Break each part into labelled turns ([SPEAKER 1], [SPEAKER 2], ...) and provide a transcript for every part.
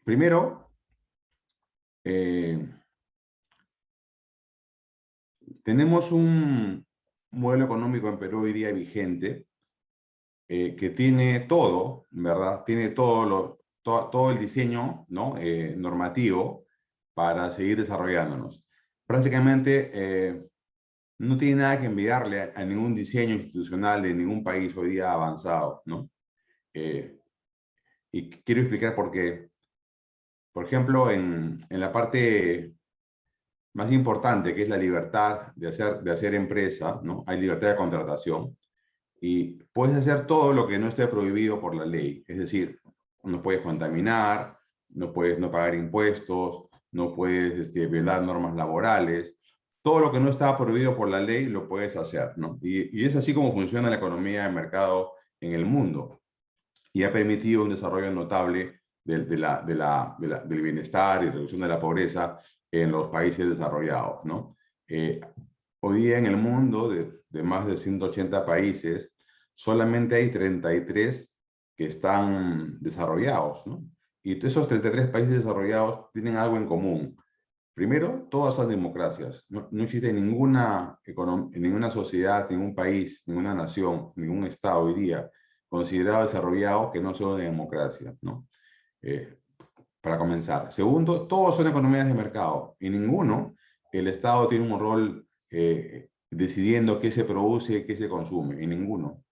[SPEAKER 1] primero, tenemos un modelo económico en Perú hoy día vigente que tiene todo, ¿verdad? Tiene todo el diseño, ¿no? Normativo para seguir desarrollándonos. Prácticamente no tiene nada que enviarle a ningún diseño institucional de ningún país hoy día avanzado, ¿no? Y quiero explicar por qué. Por ejemplo, en la parte más importante, que es la libertad de hacer empresa, ¿no? Hay libertad de contratación y puedes hacer todo lo que no esté prohibido por la ley. Es decir, no puedes contaminar, no puedes no pagar impuestos, no puedes violar normas laborales. Todo lo que no está prohibido por la ley lo puedes hacer, ¿no? Y es así como funciona la economía de mercado en el mundo. Y ha permitido un desarrollo notable del bienestar y reducción de la pobreza en los países desarrollados, ¿no? Hoy día en el mundo, de más de 180 países, solamente hay 33 que están desarrollados, ¿no? Y esos 33 países desarrollados tienen algo en común. Primero, todas son democracias. No existe ninguna sociedad, ningún país, ninguna nación, ningún estado hoy día considerado desarrollado que no sea una democracia, ¿no? Para comenzar. Segundo, todos son economías de mercado y ninguno, el Estado tiene un rol decidiendo qué se produce, qué se consume, y ninguno.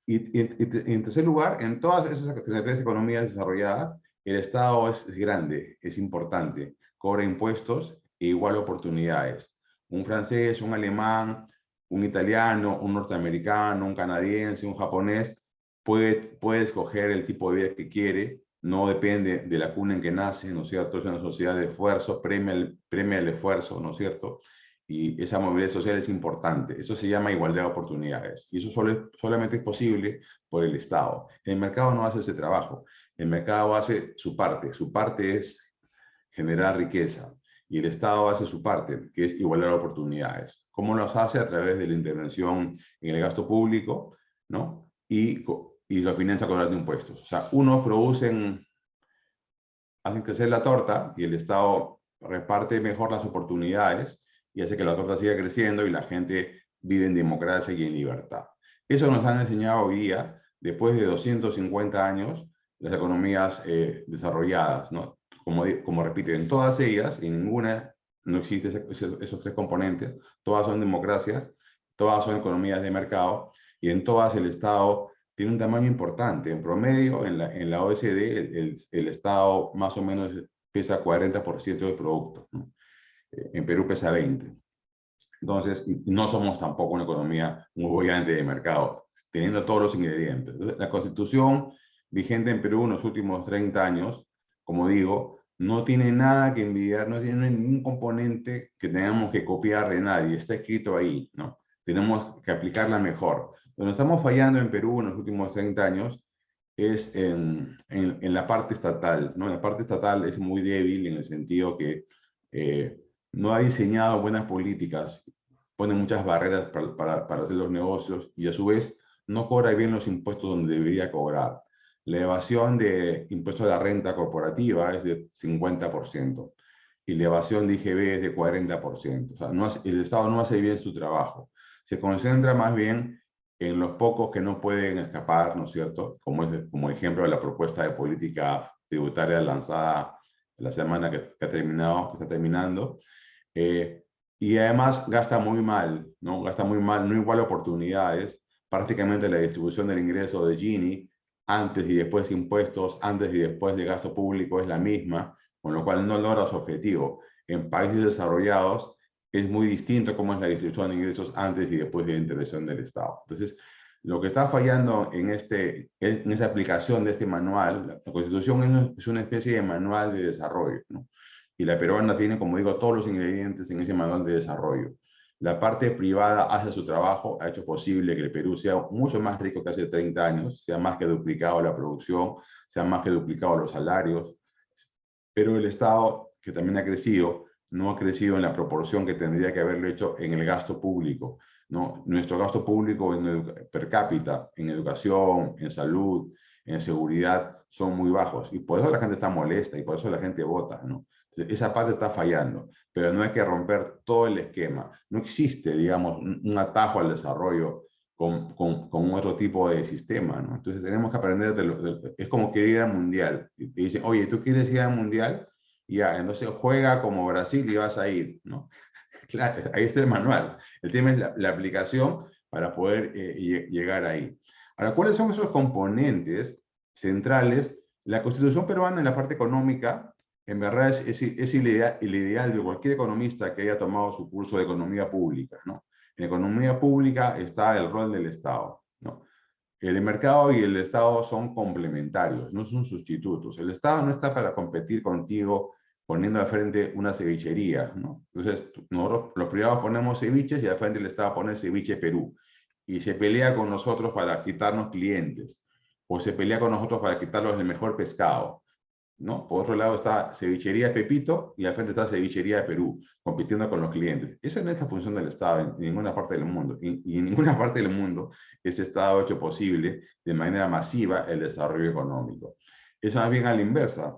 [SPEAKER 1] Y en tercer lugar, en todas esas 33 economías desarrolladas, el Estado es grande, es importante, cobra impuestos e igual oportunidades. Un francés, un alemán, un italiano, un norteamericano, un canadiense, un japonés, puede escoger el tipo de vida que quiere, no depende de la cuna en que nace, ¿no es cierto? Es una sociedad de esfuerzo, premia el esfuerzo, ¿no es cierto? Y esa movilidad social es importante. Eso se llama igualdad de oportunidades. Y eso solamente es posible por el Estado. El mercado no hace ese trabajo. El mercado hace su parte. Su parte es generar riqueza. Y el Estado hace su parte, que es igualdad de oportunidades. ¿Cómo los hace? A través de la intervención en el gasto público, ¿no? Y lo financia cobrando impuestos. O sea, unos hacen crecer la torta y el Estado reparte mejor las oportunidades y hace que la torta siga creciendo y la gente vive en democracia y en libertad. Eso nos han enseñado hoy día, después de 250 años, las economías desarrolladas, ¿no? Como repito, en todas ellas, en ninguna no existen esos tres componentes, todas son democracias, todas son economías de mercado, y en todas el Estado tiene un tamaño importante. En promedio, en la OECD, el Estado más o menos pesa 40% del producto, ¿no? En Perú pesa 20%. Entonces, no somos tampoco una economía muy grande de mercado, teniendo todos los ingredientes. Entonces, la Constitución vigente en Perú en los últimos 30 años, como digo, no tiene nada que envidiar, no tiene ningún componente que tengamos que copiar de nadie, está escrito ahí, ¿no? Tenemos que aplicarla mejor. Donde estamos fallando en Perú en los últimos 30 años es en la parte estatal, ¿no? La parte estatal es muy débil en el sentido que no ha diseñado buenas políticas, pone muchas barreras para hacer los negocios y a su vez no cobra bien los impuestos donde debería cobrar. La evasión de impuestos de la renta corporativa es de 50% y la evasión de IGB es de 40%. O sea, el Estado no hace bien su trabajo. Se concentra más bien en los pocos que no pueden escapar, ¿no es cierto? Como ejemplo de la propuesta de política tributaria lanzada la semana que está terminando. Y además gasta muy mal, ¿no? Gasta muy mal, no igual oportunidades. Prácticamente la distribución del ingreso de Gini, antes y después de impuestos, antes y después de gasto público, es la misma, con lo cual no logra su objetivo. En países desarrollados es muy distinto cómo es la distribución de ingresos antes y después de la intervención del Estado. Entonces, lo que está fallando en esa aplicación de este manual, la Constitución es una especie de manual de desarrollo, ¿no? Y la peruana tiene, como digo, todos los ingredientes en ese manual de desarrollo. La parte privada hace su trabajo, ha hecho posible que el Perú sea mucho más rico que hace 30 años, sea más que duplicado la producción, sea más que duplicado los salarios, pero el Estado, que también ha crecido, no ha crecido en la proporción que tendría que haberlo hecho en el gasto público, ¿no? Nuestro gasto público per cápita, en educación, en salud, en seguridad son muy bajos. Y por eso la gente está molesta y por eso la gente vota, ¿no? Entonces, esa parte está fallando, pero no hay que romper todo el esquema. No existe, digamos, un atajo al desarrollo con otro tipo de sistema, ¿no? Entonces tenemos que aprender es como querer ir al mundial. Y te dicen, oye, ¿tú quieres ir al mundial? Y ya, entonces juega como Brasil y vas a ir, ¿no? Claro, ahí está el manual. El tema es la aplicación para poder llegar ahí. Ahora, ¿cuáles son esos componentes centrales? La Constitución peruana en la parte económica, en verdad es el ideal de cualquier economista que haya tomado su curso de economía pública, ¿no? En economía pública está el rol del Estado, ¿no? El mercado y el Estado son complementarios, no son sustitutos. El Estado no está para competir contigo poniendo al frente una cevichería, ¿no? Entonces, nosotros los privados ponemos ceviches y al frente el Estado pone ceviche Perú. Y se pelea con nosotros para quitarnos clientes. O se pelea con nosotros para quitarnos el mejor pescado, ¿no? Por otro lado está Cevichería Pepito y al frente está Cevichería Perú, compitiendo con los clientes. Esa no es la función del Estado en ninguna parte del mundo. Y en ninguna parte del mundo ese Estado ha hecho posible de manera masiva el desarrollo económico. Es más bien a la inversa.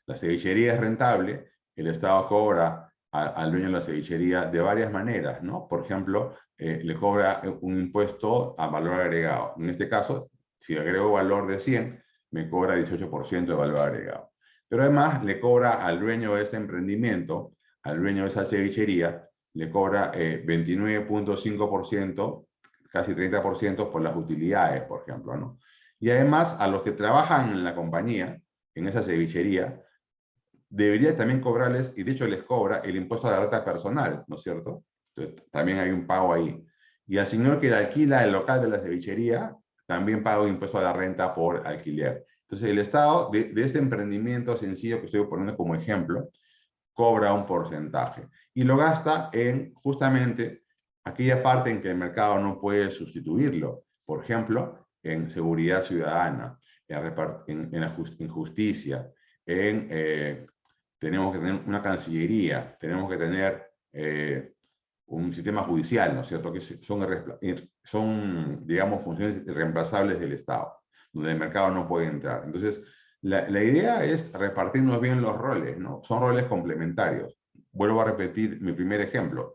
[SPEAKER 1] La cevichería es rentable, el Estado cobra al dueño de la cevichería de varias maneras, ¿no? Por ejemplo, le cobra un impuesto a valor agregado. En este caso, si agrego valor de 100, me cobra 18% de valor agregado. Pero además le cobra al dueño de ese emprendimiento, al dueño de esa cevichería, le cobra 29.5%, casi 30% por las utilidades, por ejemplo, ¿no? Y además a los que trabajan en la compañía, en esa cevichería, debería también cobrarles, y de hecho les cobra, el impuesto a la renta personal, ¿no es cierto? Entonces, también hay un pago ahí. Y al señor que alquila el local de la cevichería, también paga un impuesto a la renta por alquiler. Entonces, el Estado, de este emprendimiento sencillo que estoy poniendo como ejemplo, cobra un porcentaje y lo gasta en justamente aquella parte en que el mercado no puede sustituirlo. Por ejemplo, en seguridad ciudadana, en justicia, tenemos que tener una cancillería, tenemos que tener un sistema judicial, ¿no es cierto? Que son, digamos, funciones irreemplazables del Estado, donde el mercado no puede entrar. Entonces, la idea es repartirnos bien los roles, ¿no? Son roles complementarios. Vuelvo a repetir mi primer ejemplo.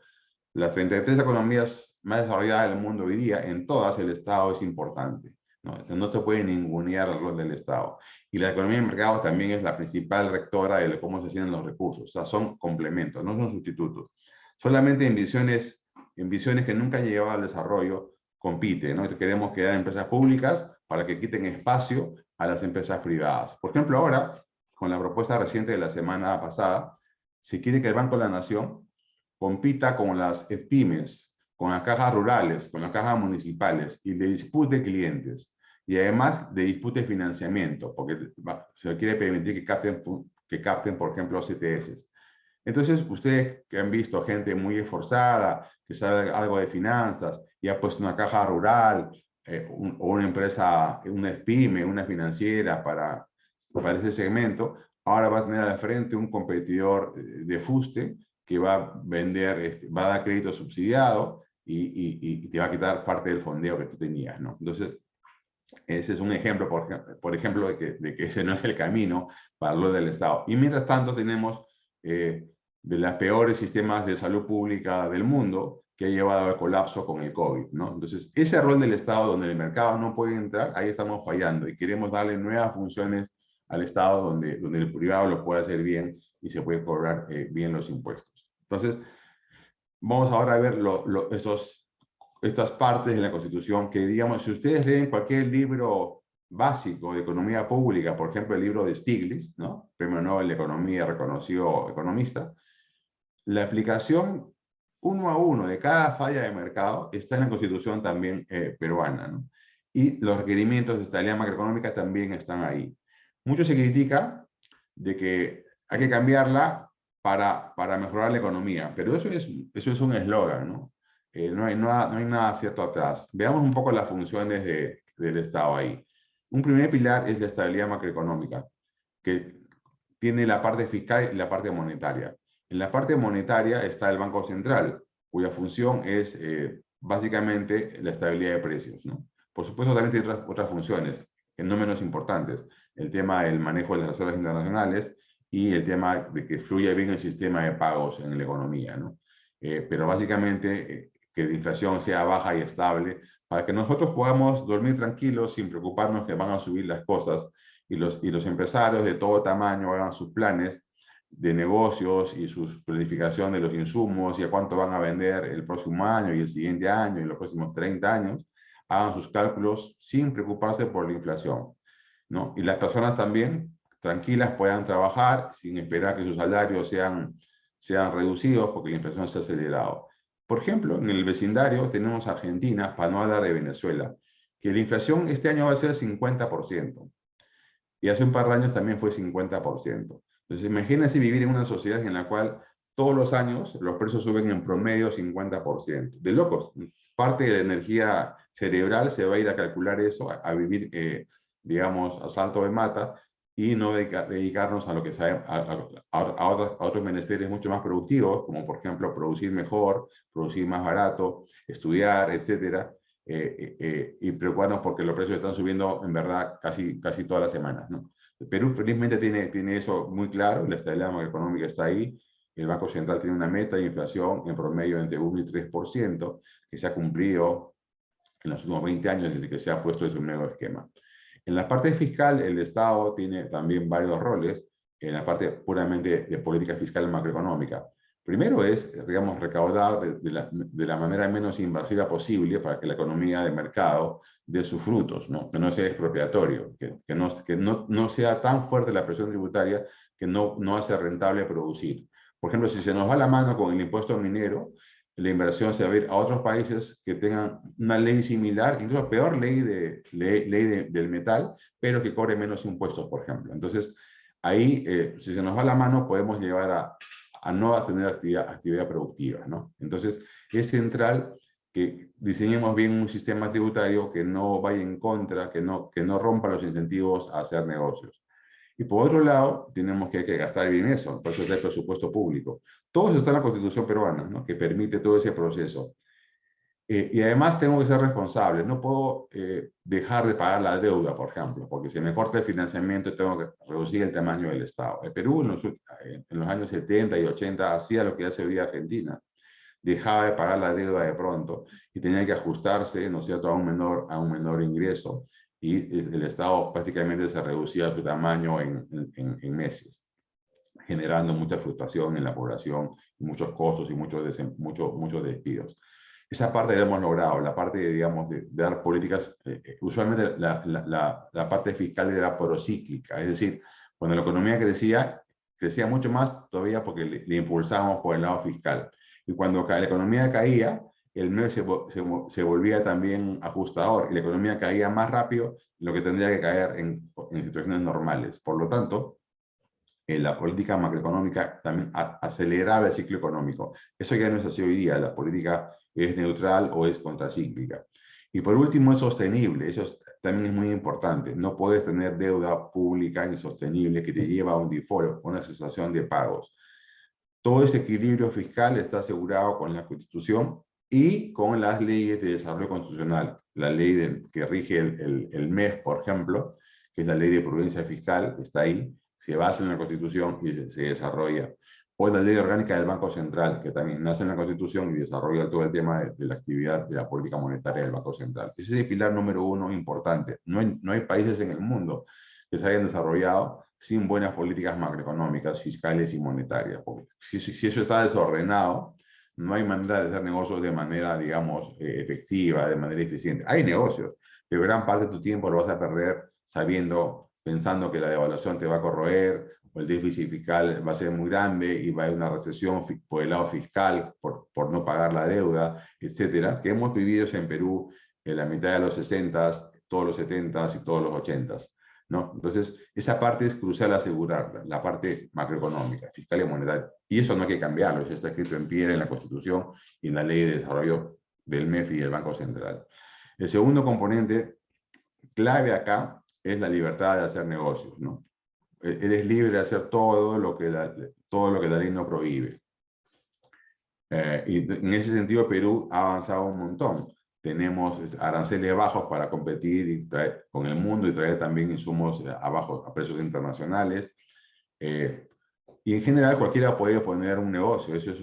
[SPEAKER 1] Las 33 economías más desarrolladas del mundo hoy día, en todas el Estado es importante, ¿no? No se puede ningunear el rol del Estado. Y la economía de mercado también es la principal rectora de cómo se hacen los recursos. O sea, son complementos, no son sustitutos. Solamente en visiones que nunca han llevado al desarrollo, compite, ¿no? Queremos crear empresas públicas para que quiten espacio a las empresas privadas. Por ejemplo, ahora, con la propuesta reciente de la semana pasada, se quiere que el Banco de la Nación compita con las pymes, con las cajas rurales, con las cajas municipales y le dispute clientes. Y además de dispute financiamiento, porque se quiere permitir que capten, por ejemplo, CTS. Entonces, ustedes que han visto gente muy esforzada, que sabe algo de finanzas, y ha puesto una caja rural, o una empresa, una pyme, una financiera para ese segmento, ahora va a tener al frente un competidor de fuste que va a vender, va a dar crédito subsidiado y te va a quitar parte del fondeo que tú tenías, ¿no? Entonces, ese es un ejemplo, por ejemplo, de que ese no es el camino para lo del Estado. Y mientras tanto tenemos de los peores sistemas de salud pública del mundo que ha llevado al colapso con el COVID, ¿no? Entonces, ese rol del Estado donde el mercado no puede entrar, ahí estamos fallando y queremos darle nuevas funciones al Estado donde el privado lo puede hacer bien y se puede cobrar bien los impuestos. Entonces, vamos ahora a ver estas partes de la Constitución que, digamos, si ustedes leen cualquier libro básico de economía pública, por ejemplo, el libro de Stiglitz, ¿no? Premio Nobel de Economía, reconocido economista, la aplicación uno a uno de cada falla de mercado está en la Constitución también peruana, ¿no? Y los requerimientos de estabilidad macroeconómica también están ahí. Mucho se critica de que hay que cambiarla para mejorar la economía, pero eso es un eslogan, ¿no? No hay nada cierto atrás. Veamos un poco las funciones del Estado ahí. Un primer pilar es la estabilidad macroeconómica, que tiene la parte fiscal y la parte monetaria. En la parte monetaria está el Banco Central, cuya función es básicamente la estabilidad de precios, ¿no? Por supuesto, también tiene otras funciones, no menos importantes, el tema del manejo de las reservas internacionales y el tema de que fluya bien el sistema de pagos en la economía, ¿no? Pero básicamente que la inflación sea baja y estable para que nosotros podamos dormir tranquilos sin preocuparnos que van a subir las cosas y los empresarios de todo tamaño hagan sus planes de negocios y su planificación de los insumos y a cuánto van a vender el próximo año y el siguiente año y los próximos 30 años, hagan sus cálculos sin preocuparse por la inflación, ¿no? Y las personas también tranquilas puedan trabajar sin esperar que sus salarios sean reducidos porque la inflación se ha acelerado. Por ejemplo, en el vecindario tenemos Argentina, para no hablar de Venezuela, que la inflación este año va a ser 50%. Y hace un par de años también fue 50%. Entonces, imagínense vivir en una sociedad en la cual todos los años los precios suben en promedio 50%. De locos. Parte de la energía cerebral se va a ir a calcular eso, a vivir, digamos, a salto de mata y no dedicarnos a lo que sabe, a otros menesteres mucho más productivos, como por ejemplo producir mejor, producir más barato, estudiar, etcétera. Y preocuparnos porque los precios están subiendo en verdad casi todas las semanas, ¿no? Perú felizmente tiene eso muy claro, la estabilidad macroeconómica está ahí, el Banco Central tiene una meta de inflación en promedio entre 1 y 3%, que se ha cumplido en los últimos 20 años desde que se ha puesto ese nuevo esquema. En la parte fiscal, el Estado tiene también varios roles, en la parte puramente de política fiscal macroeconómica. Primero es, digamos, recaudar de la manera menos invasiva posible para que la economía de mercado dé sus frutos, ¿no? Que no sea expropiatorio, que no sea tan fuerte la presión tributaria que no hace rentable producir. Por ejemplo, si se nos va la mano con el impuesto minero, la inversión se va a ir a otros países que tengan una ley similar, incluso peor ley del metal, pero que cobre menos impuestos, por ejemplo. Entonces, ahí, si se nos va la mano, podemos llevar a no tener actividad productiva, ¿no? Entonces, es central que diseñemos bien un sistema tributario que no vaya en contra, que no rompa los incentivos a hacer negocios. Y por otro lado, tenemos que gastar bien eso, por eso es el presupuesto público. Todo eso está en la Constitución peruana, ¿no? Que permite todo ese proceso. Y además tengo que ser responsable. No puedo dejar de pagar la deuda, por ejemplo, porque si me corta el financiamiento tengo que reducir el tamaño del Estado. El Perú en los años 70 y 80 hacía lo que hace hoy Argentina. Dejaba de pagar la deuda de pronto y tenía que ajustarse, ¿no es cierto?, a un menor ingreso. Y el Estado prácticamente se reducía su tamaño en meses, generando mucha frustración en la población, muchos costos y muchos despidos. Esa parte la hemos logrado, la parte, digamos, de dar políticas, usualmente la parte fiscal era procíclica, es decir, cuando la economía crecía mucho más todavía porque le impulsábamos por el lado fiscal. Y cuando la economía caía, el MEP se volvía también ajustador y la economía caía más rápido de lo que tendría que caer en situaciones normales. Por lo tanto, la política macroeconómica también aceleraba el ciclo económico. Eso ya no es así hoy día, la política es neutral o es contracíclica. Y por último, es sostenible, eso también es muy importante. No puedes tener deuda pública insostenible que te lleva a un default, una cesación de pagos. Todo ese equilibrio fiscal está asegurado con la Constitución y con las leyes de desarrollo constitucional. La ley que rige el MES, por ejemplo, que es la ley de prudencia fiscal, está ahí, se basa en la Constitución y se desarrolla. O la ley orgánica del Banco Central, que también nace en la Constitución y desarrolla todo el tema de la actividad de la política monetaria del Banco Central. Ese es el pilar número uno importante. No hay países en el mundo que se hayan desarrollado sin buenas políticas macroeconómicas, fiscales y monetarias. Porque si eso está desordenado, no hay manera de hacer negocios de manera, digamos, efectiva, de manera eficiente. Hay negocios, pero gran parte de tu tiempo lo vas a perder pensando que la devaluación te va a corroer, o el déficit fiscal va a ser muy grande y va a haber una recesión por el lado fiscal, por no pagar la deuda, etcétera, que hemos vivido en Perú en la mitad de los 60s, todos los 70s y todos los 80s. ¿No? Entonces, esa parte es crucial asegurarla, la parte macroeconómica, fiscal y monetaria. Y eso no hay que cambiarlo, eso está escrito en piedra en la Constitución y en la Ley de Desarrollo del MEF y del Banco Central. El segundo componente clave acá es la libertad de hacer negocios, ¿no? Eres libre de hacer todo lo que la ley no prohíbe. Y en ese sentido, Perú ha avanzado un montón. tenemos aranceles bajos para competir y con el mundo y traer también insumos a precios internacionales. Y en general cualquiera puede poner un negocio, eso es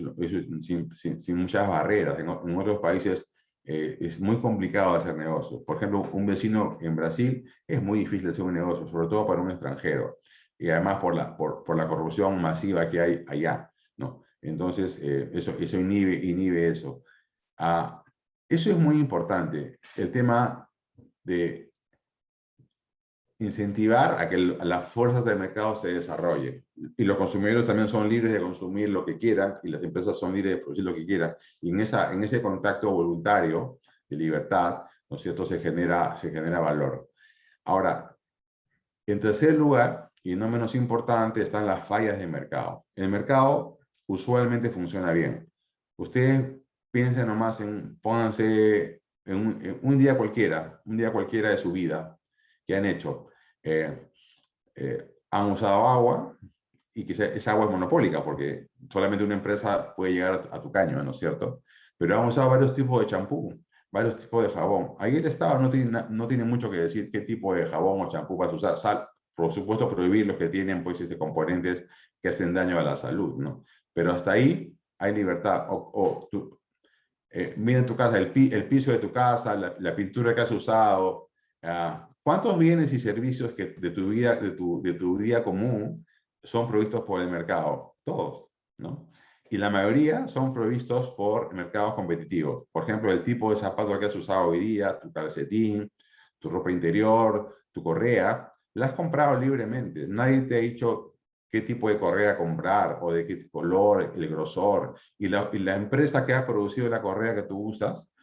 [SPEAKER 1] sin muchas barreras. En otros países es muy complicado hacer negocios. Por ejemplo, un vecino en Brasil es muy difícil hacer un negocio, sobre todo para un extranjero. Y además por la corrupción masiva que hay allá, ¿no? Entonces, eso inhibe eso. Eso es muy importante, el tema de incentivar a que las fuerzas del mercado se desarrollen. Y los consumidores también son libres de consumir lo que quieran y las empresas son libres de producir lo que quieran. Y en ese contacto voluntario de libertad, ¿no es cierto?, se genera valor. Ahora, en tercer lugar, y no menos importante, están las fallas de mercado. El mercado usualmente funciona bien. Ustedes piensen nomás pónganse en un día cualquiera de su vida, que han hecho. Han usado agua, y que esa agua es monopólica, porque solamente una empresa puede llegar a tu caño, ¿no es cierto? Pero han usado varios tipos de champú, varios tipos de jabón. Ahí el Estado no tiene mucho que decir qué tipo de jabón o champú vas a usar. Por supuesto, prohibir los que tienen pues, componentes que hacen daño a la salud, ¿no? Pero hasta ahí hay libertad. Mira en tu casa, el piso de tu casa, la pintura que has usado, ¿cuántos bienes y servicios de tu día común son provistos por el mercado? Todos, ¿no? Y la mayoría son provistos por mercados competitivos. Por ejemplo, el tipo de zapato que has usado hoy día, tu calcetín, tu ropa interior, tu correa, la has comprado libremente. Nadie te ha dicho qué tipo de correa comprar o de qué color, el grosor. Y la empresa que ha producido la correa que tú usas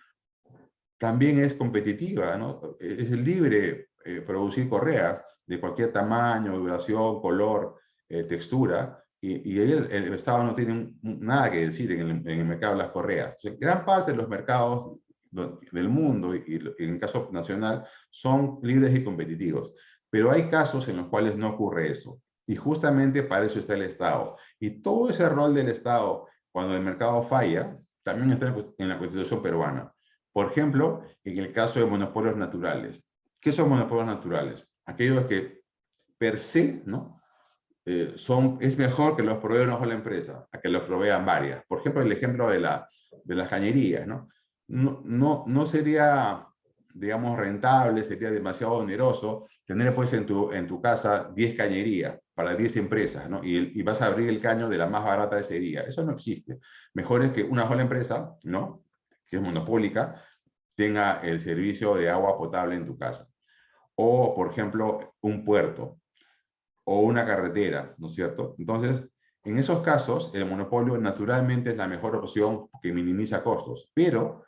[SPEAKER 1] también es competitiva, ¿no? Es libre producir correas de cualquier tamaño, duración, color, textura, y ahí el Estado no tiene nada que decir en el mercado de las correas. O sea, gran parte de los mercados del mundo, y en el caso nacional, son libres y competitivos. Pero hay casos en los cuales no ocurre eso. Y justamente para eso está el Estado. Y todo ese rol del Estado, cuando el mercado falla, también está en la Constitución peruana. Por ejemplo, en el caso de monopolios naturales. ¿Qué son monopolios naturales? Aquellos que per se, ¿no? Es mejor que los provea una sola empresa, a que los provean varias. Por ejemplo, el ejemplo de las cañerías, ¿no? No sería, digamos, rentable, sería demasiado oneroso tener pues en tu casa 10 cañerías para 10 empresas, ¿no? Y vas a abrir el caño de la más barata ese día. Eso no existe. Mejor es que una sola empresa, ¿no?, que es monopólica, tenga el servicio de agua potable en tu casa. O, por ejemplo, un puerto o una carretera, ¿no es cierto? Entonces, en esos casos, el monopolio naturalmente es la mejor opción que minimiza costos, pero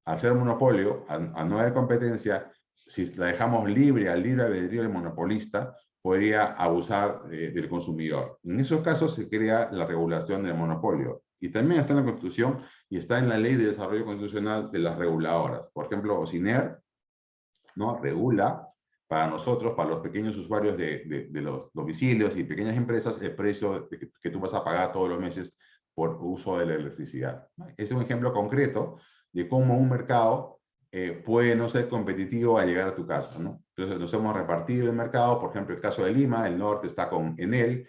[SPEAKER 1] al ser monopolio, a no haber competencia, si la dejamos libre, al libre albedrío del monopolista, podría abusar del consumidor. En esos casos se crea la regulación del monopolio. Y también está en la Constitución y está en la Ley de Desarrollo Constitucional de las reguladoras. Por ejemplo, OCINER, ¿no?, regula para nosotros, para los pequeños usuarios de los domicilios y pequeñas empresas, el precio que tú vas a pagar todos los meses por uso de la electricidad. Es un ejemplo concreto de cómo un mercado puede no ser competitivo al llegar a tu casa, ¿no? Entonces nos hemos repartido el mercado. Por ejemplo, el caso de Lima, el norte está con Enel,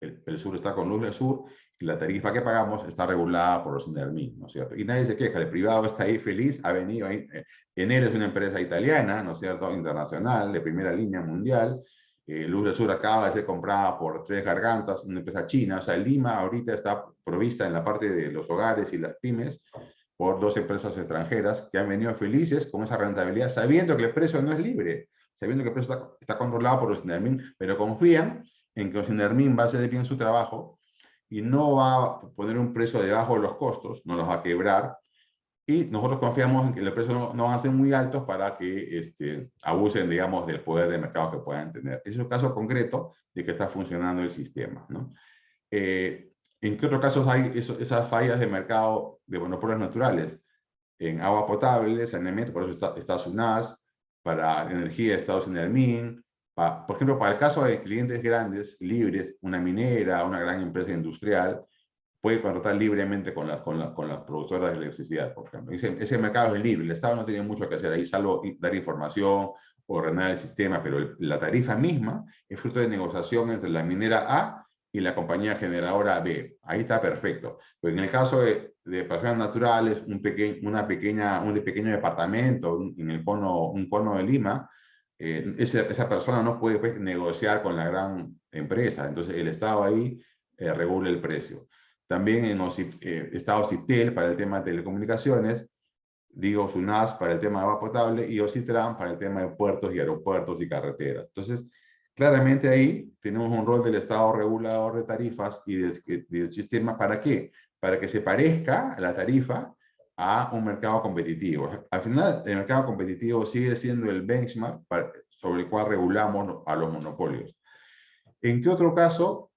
[SPEAKER 1] el sur está con Luz del Sur, y la tarifa que pagamos está regulada por los Inermin, ¿no es cierto? Y nadie se queja, el privado está ahí feliz, ha venido ahí. Enel es una empresa italiana, ¿no es cierto?, internacional, de primera línea mundial. Luz del Sur acaba de ser comprada por Tres Gargantas, una empresa china. O sea, Lima ahorita está provista en la parte de los hogares y las pymes por 2 empresas extranjeras que han venido felices con esa rentabilidad, sabiendo que el precio no es libre, sabiendo que el precio está controlado por los Inermin, pero confían en que Inermin va a hacer bien su trabajo y no va a poner un precio debajo de los costos, no los va a quebrar, y nosotros confiamos en que los precios no van a ser muy altos para que abusen, digamos, del poder de mercado que puedan tener. Ese es un caso concreto de que está funcionando el sistema, ¿no? ¿En qué otros casos hay esas fallas de mercado de monopolios naturales? En agua potable, saneamiento, por eso está SUNAS, para energía Estados Inermin. Por ejemplo, para el caso de clientes grandes, libres, una minera, una gran empresa industrial, puede contratar libremente con las productoras de electricidad, por ejemplo. Ese mercado es libre, el Estado no tiene mucho que hacer ahí, salvo dar información, ordenar el sistema, pero la tarifa misma es fruto de negociación entre la minera A y la compañía generadora B. Ahí está perfecto. Pero en el caso de personas naturales, un pequeño departamento en un cono de Lima, esa persona no puede, pues, negociar con la gran empresa. Entonces el Estado ahí regula el precio. También en los Estado CITEL para el tema de telecomunicaciones, digo SUNAS para el tema de agua potable y OCITRAN para el tema de puertos y aeropuertos y carreteras. Entonces, claramente ahí tenemos un rol del Estado regulador de tarifas y del sistema. ¿Para qué? Para que se parezca la tarifa a un mercado competitivo. Al final, el mercado competitivo sigue siendo el benchmark sobre el cual regulamos a los monopolios. ¿En qué otro caso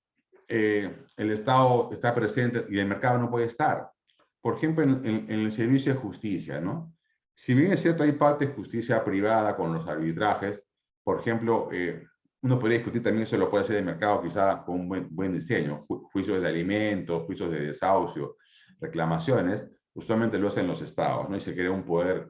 [SPEAKER 1] el Estado está presente y el mercado no puede estar? Por ejemplo, en el servicio de justicia, ¿no? Si bien es cierto, hay parte de justicia privada con los arbitrajes, por ejemplo, uno podría discutir también, eso lo puede hacer el mercado quizá con un buen diseño, juicios de alimentos, juicios de desahucio, reclamaciones, usualmente lo hacen los estados, ¿no? Y se crea un poder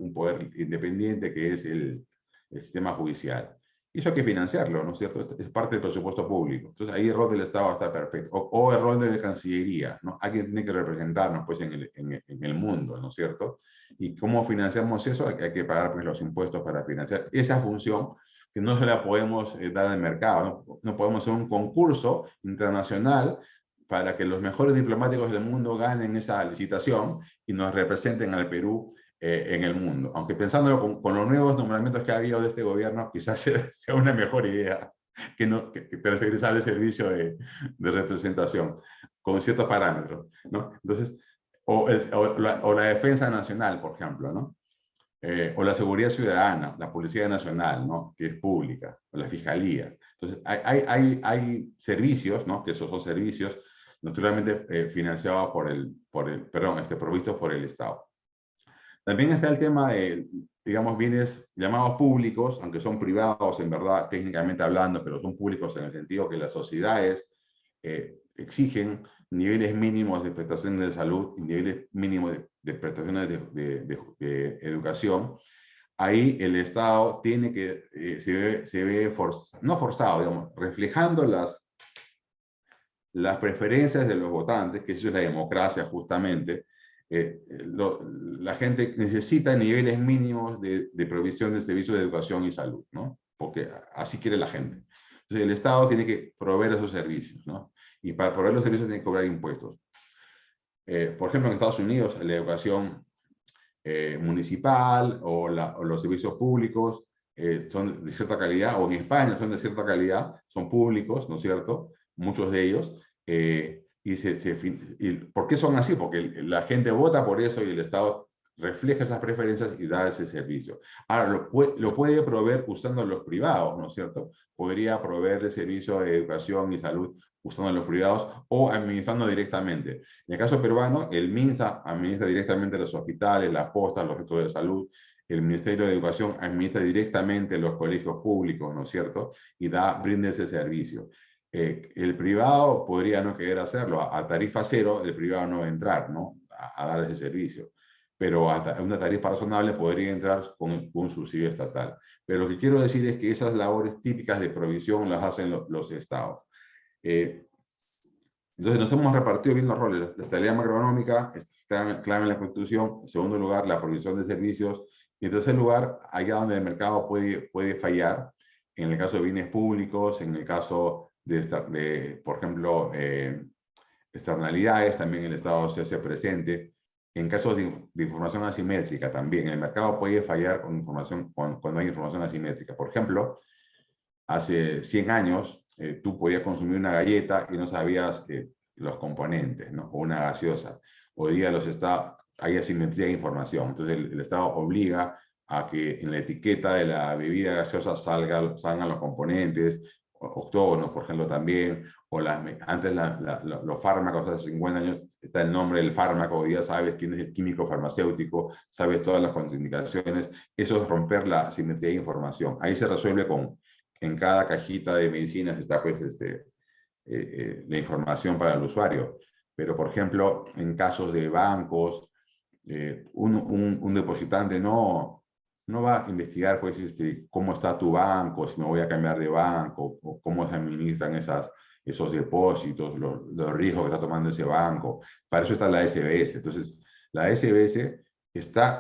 [SPEAKER 1] independiente que es el sistema judicial. Y eso hay que financiarlo, ¿no es cierto? Es parte del presupuesto público. Entonces ahí el rol del Estado está perfecto. O el rol de la Cancillería, ¿no? Alguien tiene que representarnos, pues, en el mundo, ¿no es cierto? ¿Y cómo financiamos eso? Hay que pagar, pues, los impuestos para financiar esa función que no se la podemos dar al mercado, ¿no? No podemos hacer un concurso internacional para que los mejores diplomáticos del mundo ganen esa licitación y nos representen al Perú en el mundo. Aunque pensándolo con los nuevos nombramientos que ha habido de este gobierno, quizás sea una mejor idea que tercerizar el servicio de representación con ciertos parámetros, ¿no? Entonces, o la defensa nacional, por ejemplo, ¿no? O la seguridad ciudadana, la Policía Nacional, ¿no? Que es pública, o la Fiscalía. Entonces, hay servicios, ¿no? Que esos son servicios naturalmente financiados provistos por el Estado. También está el tema de, digamos, bienes llamados públicos, aunque son privados en verdad, técnicamente hablando, pero son públicos en el sentido que las sociedades exigen niveles mínimos de prestaciones de salud y niveles mínimos de prestaciones de educación. Ahí el Estado tiene que, se ve no forzado, digamos, reflejando las preferencias de los votantes, que eso es la democracia justamente. La gente necesita niveles mínimos de provisión de servicios de educación y salud, ¿no? Porque así quiere la gente. Entonces el Estado tiene que proveer esos servicios, ¿no? Y para proveer los servicios tiene que cobrar impuestos. Por ejemplo, en Estados Unidos, la educación municipal o los servicios públicos son de cierta calidad, o en España son de cierta calidad, son públicos, ¿no es cierto? Muchos de ellos. ¿Por qué son así? Porque la gente vota por eso y el Estado refleja esas preferencias y da ese servicio. Ahora, lo puede proveer usando los privados, ¿no es cierto? Podría proveer el servicio de educación y salud usando los privados o administrando directamente. En el caso peruano, el MINSA administra directamente los hospitales, las postas, los centros de salud. El Ministerio de Educación administra directamente los colegios públicos, ¿no es cierto? Y brinda ese servicio. El privado podría no querer hacerlo. A tarifa cero, el privado no va a entrar, ¿no? A dar ese servicio. Pero a una tarifa razonable podría entrar con un subsidio estatal. Pero lo que quiero decir es que esas labores típicas de provisión las hacen los estados. Entonces nos hemos repartido bien los roles. La estabilidad macroeconómica está clave en la Constitución. En segundo lugar, la provisión de servicios. Y en tercer lugar, allá donde el mercado puede fallar, en el caso de bienes públicos, en el caso por ejemplo, externalidades, también el Estado se hace presente. En casos de información asimétrica también, el mercado puede fallar cuando hay información asimétrica. Por ejemplo, hace 100 años, tú podías consumir una galleta y no sabías los componentes, ¿no? O una gaseosa. Hoy día hay asimetría de información. Entonces el Estado obliga a que en la etiqueta de la bebida gaseosa salgan los componentes, octógonos, por ejemplo, también, o antes los fármacos, hace 50 años está el nombre del fármaco, hoy día sabes quién es el químico farmacéutico, sabes todas las contraindicaciones. Eso es romper la asimetría de información. Ahí se resuelve en cada cajita de medicinas está, pues, la información para el usuario. pero por ejemplo, en casos de bancos, un depositante no va a investigar pues, cómo está tu banco, si me voy a cambiar de banco, o cómo se administran esos depósitos, los riesgos que está tomando ese banco. Para eso está la SBS. Entonces, la SBS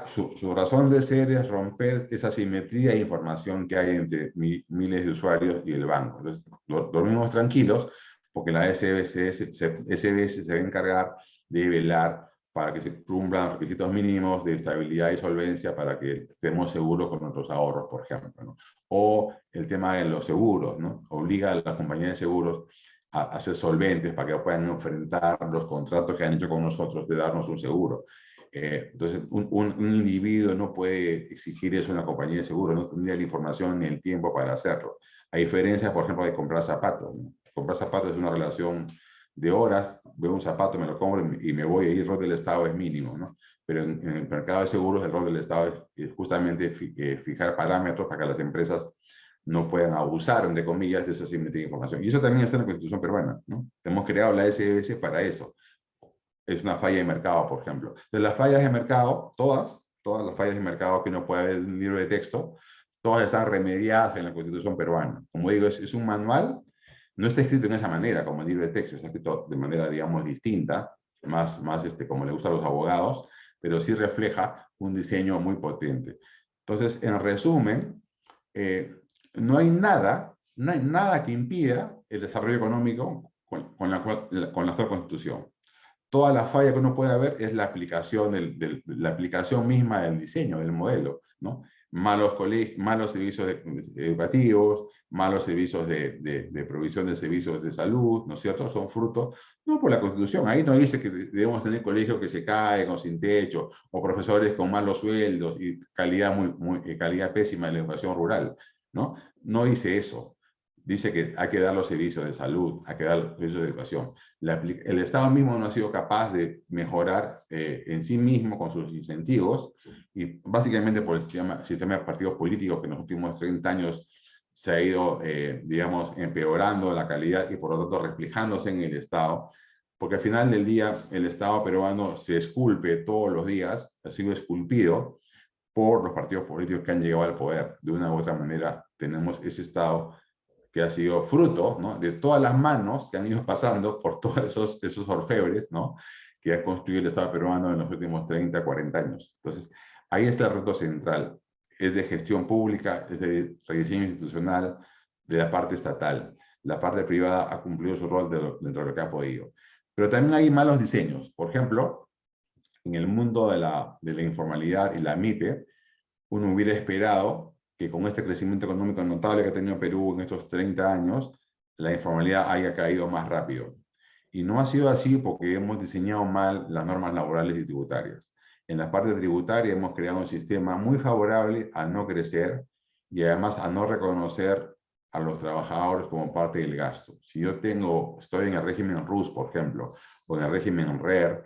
[SPEAKER 1] su razón de ser es romper esa simetría de información que hay entre miles de usuarios y el banco. Entonces, dormimos tranquilos porque la SBS se va a encargar de velar para que se cumplan los requisitos mínimos de estabilidad y solvencia para que estemos seguros con nuestros ahorros, por ejemplo, ¿no? O el tema de los seguros, ¿no? Obliga a las compañías de seguros a ser solventes para que puedan enfrentar los contratos que han hecho con nosotros de darnos un seguro. Entonces, un individuo no puede exigir eso a una compañía de seguros, no tendría la información ni el tiempo para hacerlo. A diferencia, por ejemplo, de comprar zapatos, ¿no? Comprar zapatos es una relación de horas, veo un zapato, me lo compro y me voy, y el rol del Estado es mínimo, ¿no? Pero en el mercado de seguros el rol del Estado es justamente fijar parámetros para que las empresas no puedan abusar, entre comillas, de esa simetría de información. Y eso también está en la Constitución peruana, ¿no? Hemos creado la SBS para eso. Es una falla de mercado, por ejemplo. De las fallas de mercado, todas las fallas de mercado que uno puede ver en un libro de texto, todas están remediadas en la Constitución peruana. Como digo, es un manual, no está escrito en esa manera, como el libro de texto, está escrito de manera, digamos, distinta, más como le gusta a los abogados, pero sí refleja un diseño muy potente. Entonces, en resumen, no hay nada que impida el desarrollo económico con la actual Constitución. Toda la falla que uno puede haber es la aplicación, la aplicación misma del diseño, del modelo, ¿no? Malos servicios educativos, malos servicios de provisión de servicios de salud, ¿no es cierto? Son fruto, no por la Constitución, ahí no dice que debemos tener colegios que se caen o sin techo, o profesores con malos sueldos y calidad pésima en la educación rural, ¿no? No dice eso. Dice que hay que dar los servicios de salud, hay que dar los servicios de educación. El Estado mismo no ha sido capaz de mejorar en sí mismo con sus incentivos, y básicamente por el sistema de partidos políticos que en los últimos 30 años se ha ido, digamos, empeorando la calidad y por lo tanto reflejándose en el Estado, porque al final del día el Estado peruano se esculpe todos los días, ha sido esculpido por los partidos políticos que han llegado al poder. De una u otra manera tenemos ese Estado que ha sido fruto, ¿no?, de todas las manos que han ido pasando por todos esos orfebres, ¿no?, que ha construido el Estado peruano en los últimos 30, 40 años. Entonces, ahí está el reto central. Es de gestión pública, es de rediseño institucional de la parte estatal. La parte privada ha cumplido su rol dentro de lo que ha podido. Pero también hay malos diseños. Por ejemplo, en el mundo de la informalidad y la MIPE, uno hubiera esperado que con este crecimiento económico notable que ha tenido Perú en estos 30 años, la informalidad haya caído más rápido. Y no ha sido así porque hemos diseñado mal las normas laborales y tributarias. En la parte tributaria hemos creado un sistema muy favorable a no crecer y además a no reconocer a los trabajadores como parte del gasto. Si yo estoy en el régimen RUS, por ejemplo, o en el régimen RER,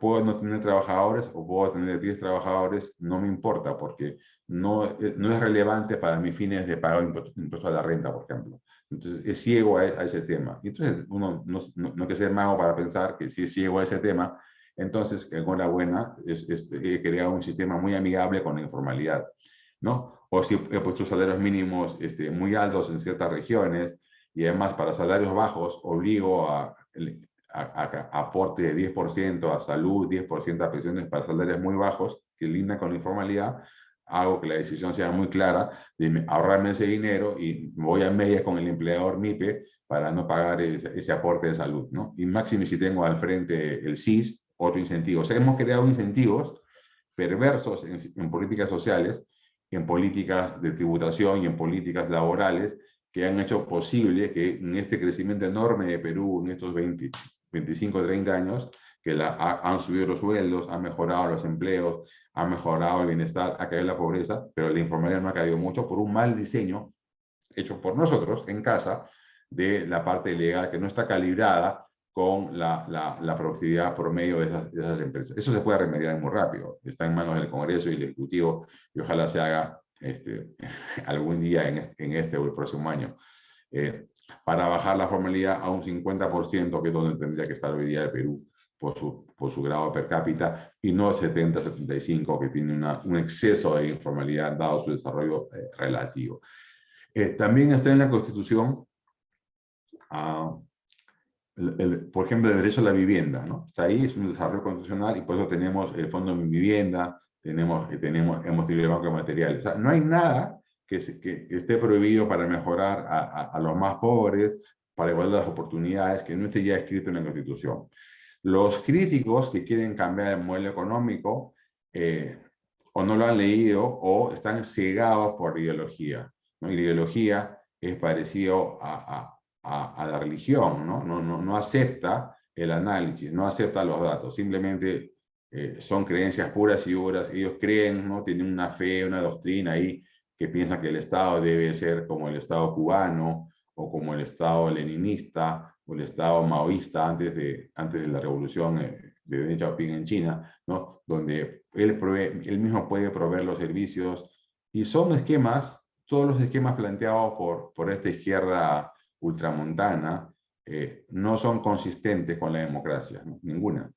[SPEAKER 1] puedo no tener trabajadores o puedo tener 10 trabajadores, no me importa porque no es relevante para mis fines de pagar impuesto a la renta, por ejemplo. Entonces es ciego a ese tema. Entonces uno no hay que ser mago para pensar que si es ciego a ese tema, entonces enhorabuena, he creado un sistema muy amigable con la informalidad, ¿no? O si he puesto salarios mínimos muy altos en ciertas regiones y además para salarios bajos obligo a aporte de 10% a salud, 10% a pensiones para salarios muy bajos, que lindan con la informalidad, hago que la decisión sea muy clara de ahorrarme ese dinero y voy a medias con el empleador MIPE para no pagar ese aporte de salud, ¿no? Y máximo si tengo al frente el SIS, otro incentivo. O sea, hemos creado incentivos perversos en políticas sociales, en políticas de tributación y en políticas laborales que han hecho posible que en este crecimiento enorme de Perú en estos 25, 30 años, que han subido los sueldos, han mejorado los empleos, ha mejorado el bienestar, ha caído la pobreza, pero la informalidad no ha caído mucho por un mal diseño hecho por nosotros en casa de la parte legal que no está calibrada con la productividad promedio de esas empresas. Eso se puede remediar muy rápido, está en manos del Congreso y el Ejecutivo y ojalá se haga algún día en este o el próximo año. para bajar la formalidad a un 50%, que es donde tendría que estar hoy día el Perú por su grado per cápita, y no 70-75, que tiene un exceso de informalidad dado su desarrollo relativo. También está en la Constitución, por ejemplo, el derecho a la vivienda, ¿no? Está ahí, es un desarrollo constitucional, y por eso tenemos el Fondo de Vivienda, hemos tenido el Banco de Materiales. O sea, no hay nada que esté prohibido para mejorar a los más pobres, para igualar las oportunidades, que no esté ya escrito en la Constitución. Los críticos que quieren cambiar el modelo económico o no lo han leído o están cegados por ideología, ¿no? Y la ideología es parecido a la religión, ¿no? No acepta el análisis, no acepta los datos, simplemente son creencias puras y duras. Ellos creen, ¿no? Tienen una fe, una doctrina ahí, que piensan que el Estado debe ser como el Estado cubano, o como el Estado leninista, o el Estado maoísta antes de la revolución de Deng Xiaoping en China, ¿no? Donde él mismo puede proveer los servicios, y son esquemas, todos los esquemas planteados por esta izquierda ultramontana, no son consistentes con la democracia, ¿no? Ninguna.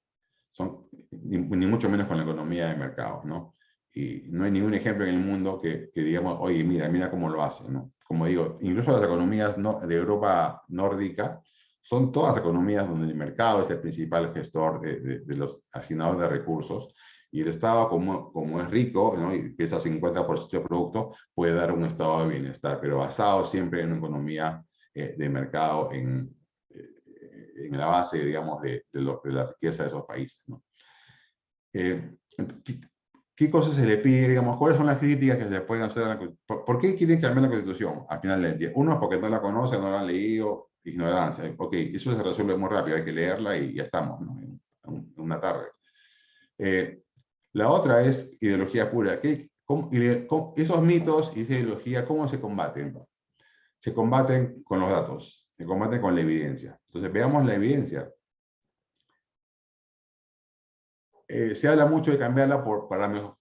[SPEAKER 1] Ni mucho menos con la economía de mercado, ¿no? Y no hay ningún ejemplo en el mundo que digamos, oye, mira cómo lo hacen, ¿no? Como digo, incluso las economías de Europa nórdica son todas economías donde el mercado es el principal gestor de los asignadores de recursos, y el Estado, como es rico, ¿no? Y pesa 50% del producto, puede dar un estado de bienestar, pero basado siempre en una economía de mercado, en la base, digamos, de la riqueza de esos países, ¿no? ¿Qué cosas se le pide, digamos? ¿Cuáles son las críticas que se pueden hacer a la Constitución? ¿Por qué quieren cambiar la Constitución al final del día? Uno, porque no la conocen, no la han leído, ignorancia. Ok, eso se resuelve muy rápido, hay que leerla y ya estamos, ¿no? En una tarde. La otra es ideología pura. Esos mitos y esa ideología, ¿cómo se combaten? Se combaten con los datos, se combaten con la evidencia. Entonces, veamos la evidencia. Se habla mucho de cambiarla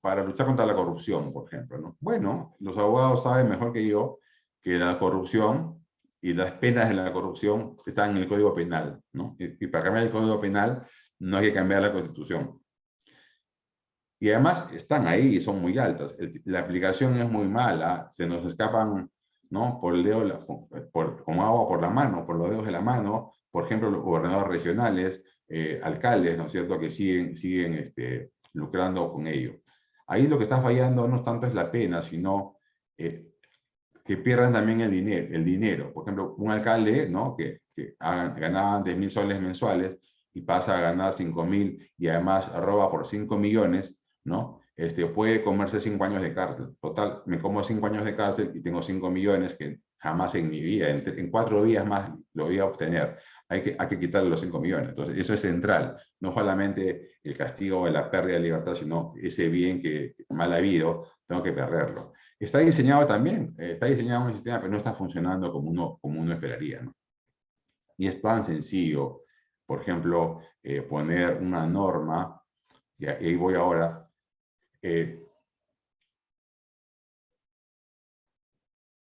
[SPEAKER 1] para luchar contra la corrupción, por ejemplo, ¿no? Bueno, los abogados saben mejor que yo que la corrupción y las penas de la corrupción están en el Código Penal, ¿no? Y para cambiar el Código Penal no hay que cambiar la Constitución. Y además están ahí y son muy altas. La aplicación es muy mala, se nos escapan, ¿no? Por el dedo, como agua por la mano, por los dedos de la mano, por ejemplo, los gobernadores regionales, alcaldes, ¿no es cierto?, que siguen lucrando con ello. Ahí lo que está fallando no tanto es la pena, sino que pierdan también el dinero. Por ejemplo, un alcalde, ¿no?, que ganaba 10.000 soles mensuales y pasa a ganar 5.000 y además roba por 5 millones, ¿no? Puede comerse 5 años de cárcel. Total, me como 5 años de cárcel y tengo 5 millones que jamás en mi vida, en 4 días más lo voy a obtener. Hay que quitarle los 5 millones. Entonces, eso es central. No solamente el castigo de la pérdida de libertad, sino ese bien que mal habido, tengo que perderlo. Está diseñado también, está diseñado un sistema, pero no está funcionando como uno esperaría, ¿no? Y es tan sencillo, por ejemplo, poner una norma, y ahí voy ahora,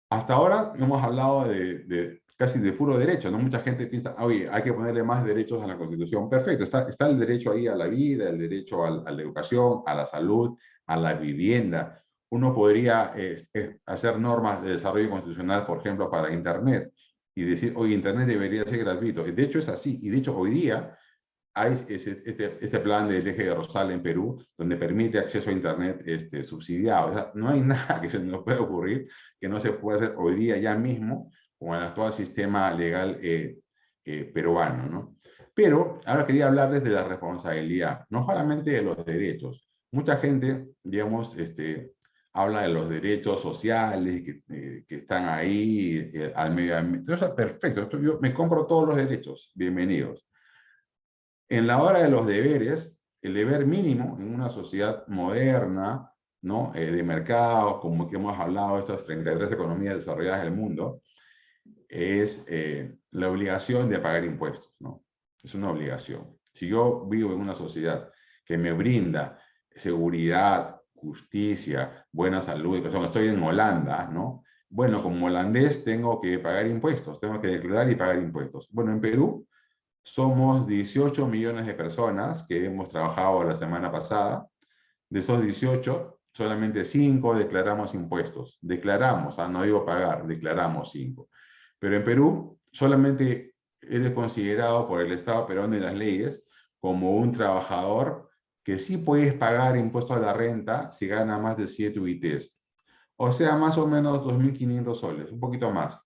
[SPEAKER 1] hasta ahora hemos hablado casi de puro derecho, ¿no? Mucha gente piensa, oye, hay que ponerle más derechos a la Constitución. Perfecto, está el derecho ahí a la vida, el derecho a la educación, a la salud, a la vivienda. Uno podría hacer normas de desarrollo constitucional, por ejemplo, para Internet, y decir, oye, Internet debería ser gratuito. De hecho, es así. Y de hecho, hoy día hay este plan del eje de Rosal en Perú, donde permite acceso a Internet subsidiado. O sea, no hay nada que se nos pueda ocurrir que no se pueda hacer hoy día ya mismo con el actual sistema legal peruano, ¿no? Pero ahora quería hablarles de la responsabilidad, no solamente de los derechos. Mucha gente, digamos, habla de los derechos sociales que están ahí, al medio ambiente. Entonces, perfecto, yo me compro todos los derechos, bienvenidos. En la hora de los deberes, el deber mínimo en una sociedad moderna, ¿no?, de mercado, como que hemos hablado de estas 33 economías desarrolladas del mundo, es la obligación de pagar impuestos, ¿no? Es una obligación. Si yo vivo en una sociedad que me brinda seguridad, justicia, buena salud, estoy en Holanda, ¿no?, Bueno, como holandés tengo que pagar impuestos, tengo que declarar y pagar impuestos. Bueno, en Perú somos 18 millones de personas que hemos trabajado la semana pasada. De esos 18, solamente 5 declaramos impuestos. Declaramos, no digo pagar, declaramos 5. Pero en Perú solamente eres considerado por el Estado peruano y las leyes como un trabajador que sí puedes pagar impuestos a la renta si gana más de 7 UITs. O sea, más o menos 2.500 soles, un poquito más.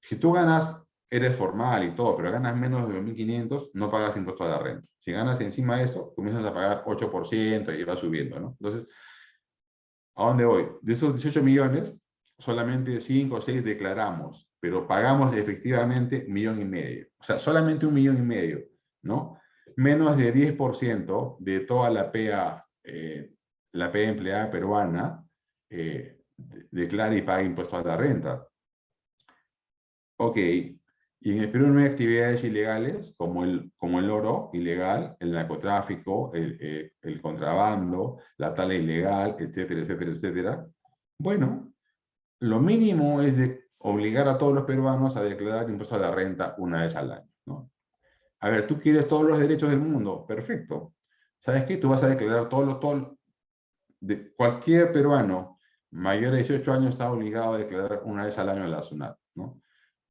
[SPEAKER 1] Si tú ganas, eres formal y todo, pero ganas menos de 2.500, no pagas impuestos a la renta. Si ganas encima de eso, comienzas a pagar 8% y va subiendo, ¿no? Entonces, ¿a dónde voy? De esos 18 millones, solamente 5 o 6 declaramos, pero pagamos efectivamente 1,500,000. O sea, solamente 1,500,000, ¿no? Menos de 10% de toda la PEA empleada peruana declara y paga impuestos a la renta. Ok, y en el Perú no hay actividades ilegales como el oro ilegal, el narcotráfico, el contrabando, la tala ilegal, etcétera, etcétera, etcétera. Bueno, lo mínimo es de obligar a todos los peruanos a declarar impuestos a la renta una vez al año, ¿no? A ver, tú quieres todos los derechos del mundo, perfecto. ¿Sabes qué? Tú vas a declarar de cualquier peruano mayor de 18 años está obligado a declarar una vez al año en la SUNAT, ¿no?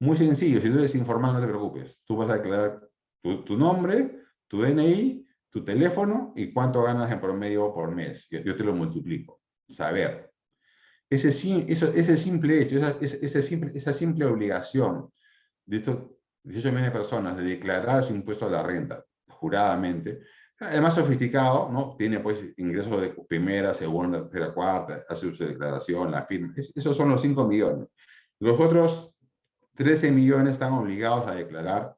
[SPEAKER 1] Muy sencillo, si tú eres informal no te preocupes, tú vas a declarar tu nombre, tu DNI, tu teléfono y cuánto ganas en promedio por mes. Yo te lo multiplico. Saber. Ese simple hecho, esa simple obligación de estos 18 millones de personas de declarar su impuesto a la renta juradamente, el más sofisticado, ¿no? Tiene pues ingresos de primera, segunda, tercera, cuarta, hace su declaración, la firma. Esos son los 5 millones. Los otros 13 millones están obligados a declarar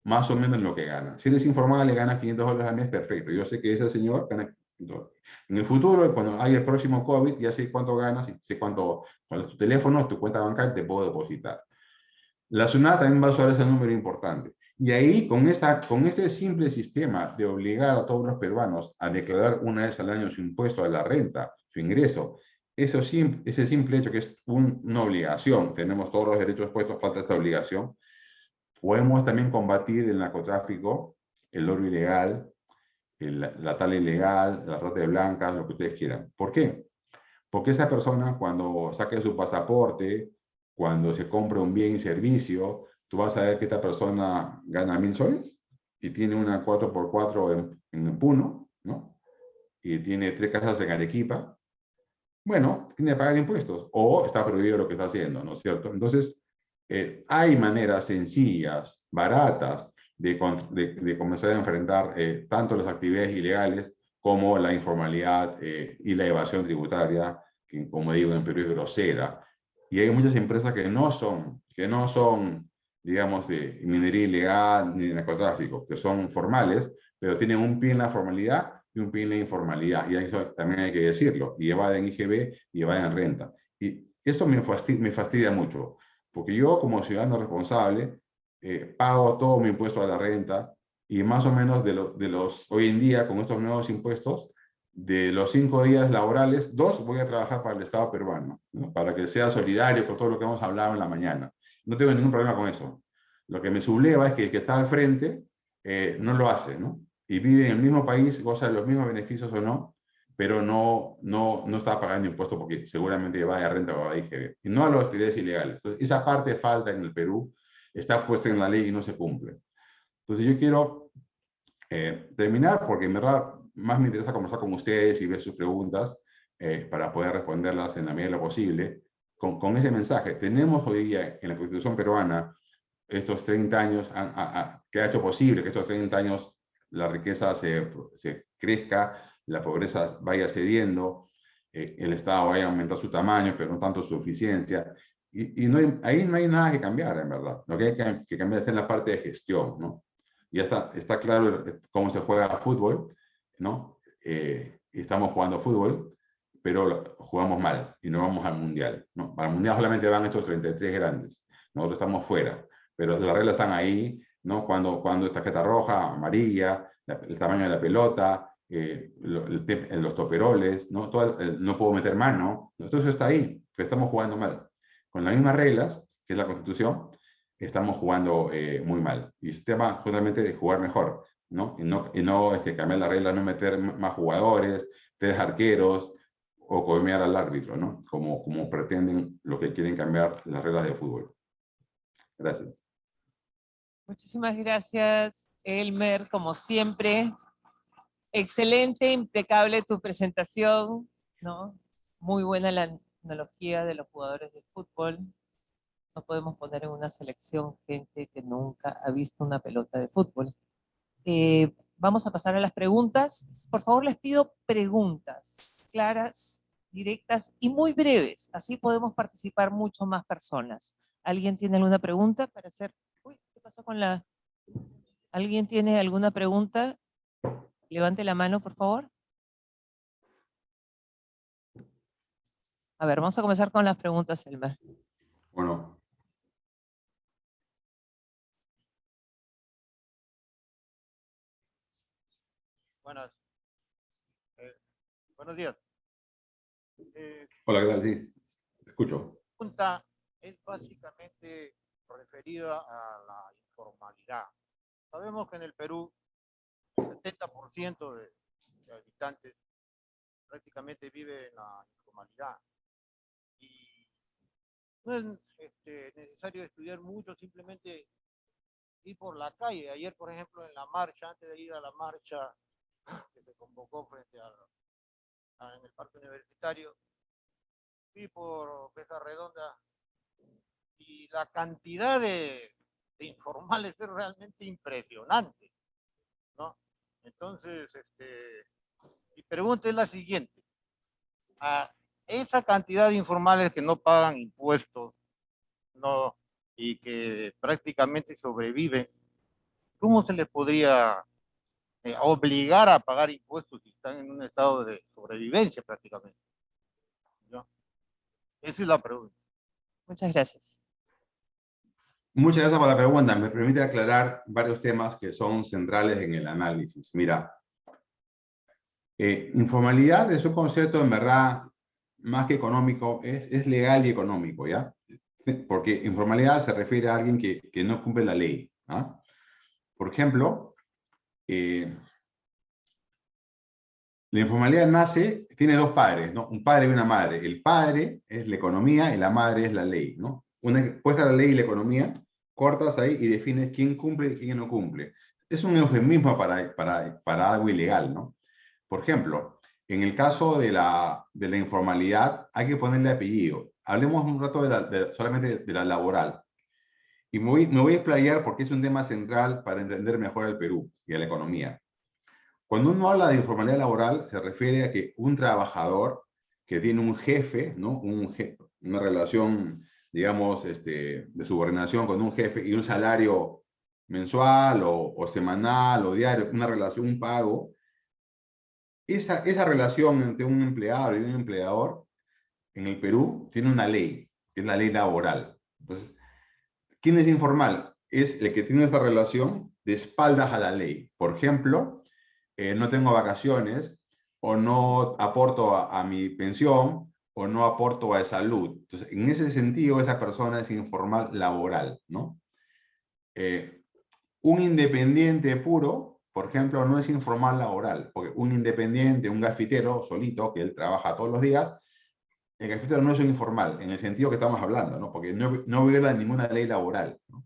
[SPEAKER 1] más o menos lo que ganan. Si eres informal y ganas $500 al mes, perfecto. Yo sé que ese señor gana $500. En el futuro, cuando haya el próximo COVID, ya sé cuánto ganas y sé cuánto, con tu teléfono, tu cuenta bancaria, te puedo depositar. La SUNAT también va a usar ese número importante. Y ahí, con este simple sistema de obligar a todos los peruanos a declarar una vez al año su impuesto a la renta, su ingreso, ese simple hecho que es una obligación, tenemos todos los derechos puestos, falta esta obligación, podemos también combatir el narcotráfico, el oro ilegal, la tala ilegal, la trata de blancas, lo que ustedes quieran. ¿Por qué? Porque esa persona cuando saque su pasaporte, cuando se compre un bien y servicio, tú vas a ver que esta persona gana 1.000 soles y tiene una 4x4 en Puno, ¿no? Y tiene 3 casas en Arequipa. Bueno, tiene que pagar impuestos o está prohibido lo que está haciendo, ¿no es cierto? Entonces, hay maneras sencillas, baratas, de comenzar a enfrentar tanto las actividades ilegales como la informalidad y la evasión tributaria, que como digo en Perú es grosera. Y hay muchas empresas que no son, digamos, de minería ilegal ni de narcotráfico, que son formales, pero tienen un pie en la formalidad y un pie en la informalidad. Y eso también hay que decirlo. Y evaden IGB y evaden renta. Y eso me fastidia mucho, porque yo como ciudadano responsable pago todo mi impuesto a la renta y más o menos hoy en día con estos nuevos impuestos, de los 5 días laborales, 2 voy a trabajar para el Estado peruano, ¿no? Para que sea solidario con todo lo que hemos hablado en la mañana. No tengo ningún problema con eso. Lo que me subleva es que el que está al frente no lo hace, ¿no? Y vive en el mismo país, goza de los mismos beneficios o no, pero no está pagando impuestos porque seguramente va a renta o va a IGB. Y no a las actividades ilegales. Entonces, esa parte falta en el Perú, está puesta en la ley y no se cumple. Entonces, yo quiero terminar porque en verdad más me interesa conversar con ustedes y ver sus preguntas para poder responderlas en la medida de lo posible. Con ese mensaje, tenemos hoy día en la Constitución peruana estos 30 años que ha hecho posible que estos 30 años la riqueza se crezca, la pobreza vaya cediendo, el Estado vaya a aumentar su tamaño, pero no tanto su eficiencia. Y ahí no hay nada que cambiar, en verdad. Lo que hay que cambiar es en la parte de gestión, ¿no? Ya está claro cómo se juega fútbol, ¿no? Estamos jugando fútbol, pero jugamos mal y no vamos al Mundial, ¿no? Al Mundial solamente van estos 33 grandes. Nosotros estamos fuera, pero las reglas están ahí, ¿no? Cuando es tarjeta roja, amarilla, el tamaño de la pelota, los toperoles, ¿no? No puedo meter mano, todo eso está ahí, pero estamos jugando mal. con las mismas reglas, que es la Constitución, estamos jugando muy mal. Y es tema justamente de jugar mejor, ¿no? Y no cambiar las reglas, no meter más jugadores, 3 arqueros, o coimear al árbitro, ¿no? Como pretenden los que quieren cambiar las reglas del fútbol. Gracias.
[SPEAKER 2] Muchísimas gracias, Elmer, como siempre. Excelente, impecable tu presentación, ¿no? Muy buena la analogía de los jugadores de fútbol. No podemos poner en una selección gente que nunca ha visto una pelota de fútbol. Vamos a pasar a las preguntas. Por favor, les pido preguntas claras, directas y muy breves. Así podemos participar mucho más personas. ¿Alguien tiene alguna pregunta para hacer? Uy, ¿qué pasó con la...? ¿Alguien tiene alguna pregunta? Levante la mano, por favor. A ver, vamos a comenzar con las preguntas, Elmer.
[SPEAKER 1] Bueno.
[SPEAKER 3] Buenos días.
[SPEAKER 1] Hola, ¿qué tal? Sí, te escucho.
[SPEAKER 3] La pregunta es básicamente referida a la informalidad. Sabemos que en el Perú el 70% de habitantes prácticamente vive en la informalidad. Y no es necesario estudiar mucho, simplemente ir por la calle. Ayer, por ejemplo, en la marcha, antes de ir a la marcha que se convocó frente en el Parque Universitario, fui por Peja Redonda y la cantidad de informales es realmente impresionante, ¿no? Entonces, mi pregunta es la siguiente. A esa cantidad de informales que no pagan impuestos, no, y que prácticamente sobreviven, ¿cómo se les podría obligar a pagar impuestos si están en un estado de sobrevivencia prácticamente? ¿No? Esa es la pregunta.
[SPEAKER 2] Muchas gracias.
[SPEAKER 1] Muchas gracias por la pregunta. Me permite aclarar varios temas que son centrales en el análisis. Mira, informalidad es un concepto en verdad más que económico, es legal y económico, ¿ya? Porque informalidad se refiere a alguien que no cumple la ley, ¿ah? Por ejemplo, la informalidad tiene dos padres, ¿no? Un padre y una madre. El padre es la economía y la madre es la ley, ¿no? Una vez puesta la ley y la economía, cortas ahí y defines quién cumple y quién no cumple. Es un eufemismo para algo ilegal, ¿no? Por ejemplo, en el caso de la informalidad, hay que ponerle apellido. Hablemos un rato solamente de la laboral. Y me voy a explayar porque es un tema central para entender mejor el Perú y a la economía. Cuando uno habla de informalidad laboral, se refiere a que un trabajador que tiene un jefe, ¿no? Una relación, digamos, de subordinación con un jefe y un salario mensual o semanal o diario, una relación, un pago, esa relación entre un empleado y un empleador en el Perú tiene una ley, que es la ley laboral. Entonces, ¿quién es informal? Es el que tiene esta relación de espaldas a la ley. Por ejemplo, no tengo vacaciones, o no aporto a mi pensión, o no aporto a salud. Entonces, en ese sentido, esa persona es informal laboral, ¿no? Un independiente puro, por ejemplo, no es informal laboral, porque un independiente, un gafitero solito, que él trabaja todos los días, el gafitero no es un informal, en el sentido que estamos hablando, ¿no? Porque no viola ninguna ley laboral, ¿no?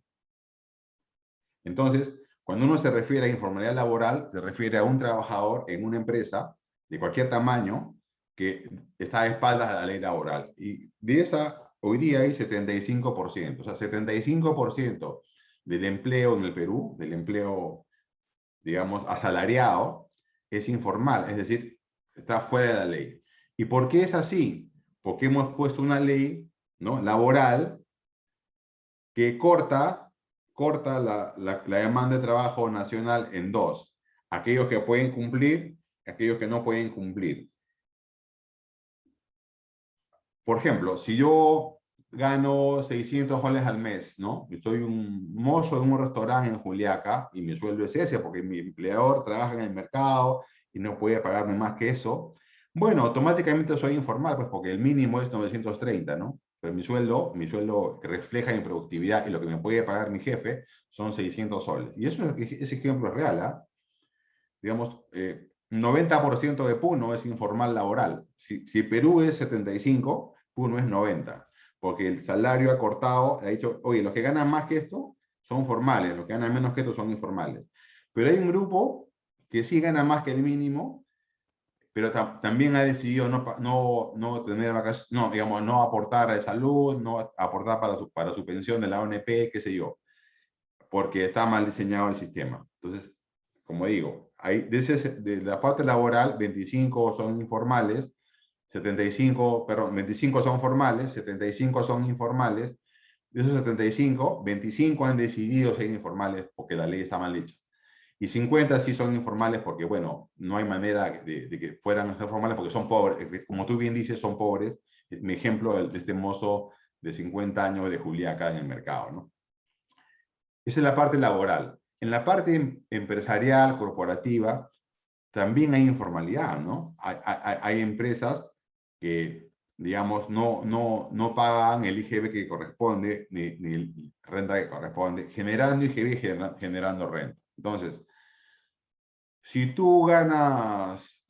[SPEAKER 1] Entonces, cuando uno se refiere a informalidad laboral, se refiere a un trabajador en una empresa de cualquier tamaño que está a espaldas de la ley laboral. Y de esa, hoy día hay 75%. O sea, 75% del empleo en el Perú, del empleo, digamos, asalariado, es informal, es decir, está fuera de la ley. ¿Y por qué es así? Porque hemos puesto una ley, ¿no?, laboral que corta la demanda de trabajo nacional en dos: aquellos que pueden cumplir y aquellos que no pueden cumplir. Por ejemplo, si yo gano 600 soles al mes, ¿no? Yo soy un mozo en un restaurante en Juliaca y mi sueldo es ese porque mi empleador trabaja en el mercado y no puede pagarme más que eso. Bueno, automáticamente soy informal, pues porque el mínimo es 930, ¿no? Pero mi sueldo que refleja mi productividad y lo que me puede pagar mi jefe son 600 soles. Y eso, ese ejemplo es real, ¿ah? Digamos, 90% de Puno es informal laboral. Si Perú es 75, Puno es 90, porque el salario ha cortado, ha dicho, oye, los que ganan más que esto son formales, los que ganan menos que esto son informales. Pero hay un grupo que sí gana más que el mínimo, pero también ha decidido no tener vacaciones, no, digamos, no aportar a salud, no aportar para su pensión de la ONP, qué sé yo, porque está mal diseñado el sistema. Entonces, como digo, de la parte laboral, 25 son informales, 75, perdón, 25 son formales, 75 son informales. De esos 75, 25 han decidido ser informales porque la ley está mal hecha. Y 50 sí son informales porque, bueno, no hay manera de que fueran formales porque son pobres. Como tú bien dices, son pobres. Mi ejemplo de este mozo de 50 años de Juliaca en el mercado, ¿no? Esa es la parte laboral. En la parte empresarial, corporativa, también hay informalidad, ¿no? Hay empresas que, digamos, no pagan el IGB que corresponde, ni renta que corresponde, generando IGB y generando renta. Entonces, si tú ganas,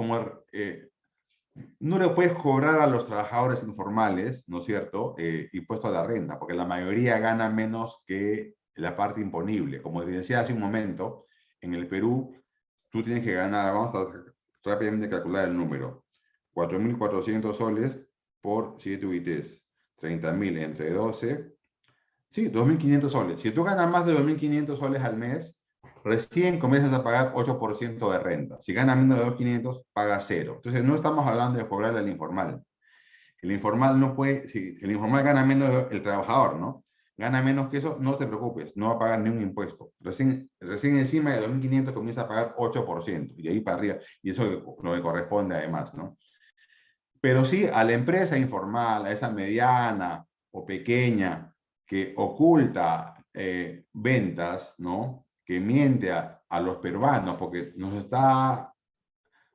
[SPEAKER 1] no le puedes cobrar a los trabajadores informales, ¿no es cierto?, impuesto a la renta, porque la mayoría gana menos que la parte imponible. Como te decía hace un momento, en el Perú, tú tienes que ganar, vamos a rápidamente calcular el número, 4.400 soles por 7 UITs, 30.000 entre 12, sí, 2.500 soles. Si tú ganas más de 2.500 soles al mes, recién comienzas a pagar 8% de renta. Si ganas menos de 2.500, pagas cero. Entonces, no estamos hablando de cobrarle al informal. El informal no puede, si el informal gana menos, el trabajador, ¿no? Gana menos que eso, no te preocupes, no va a pagar ni un impuesto. Recién encima de 2.500 comienza a pagar 8%, y ahí para arriba, y eso es lo que corresponde además, ¿no? Pero sí, a la empresa informal, a esa mediana o pequeña que oculta ventas, ¿no? Que miente a los peruanos porque nos está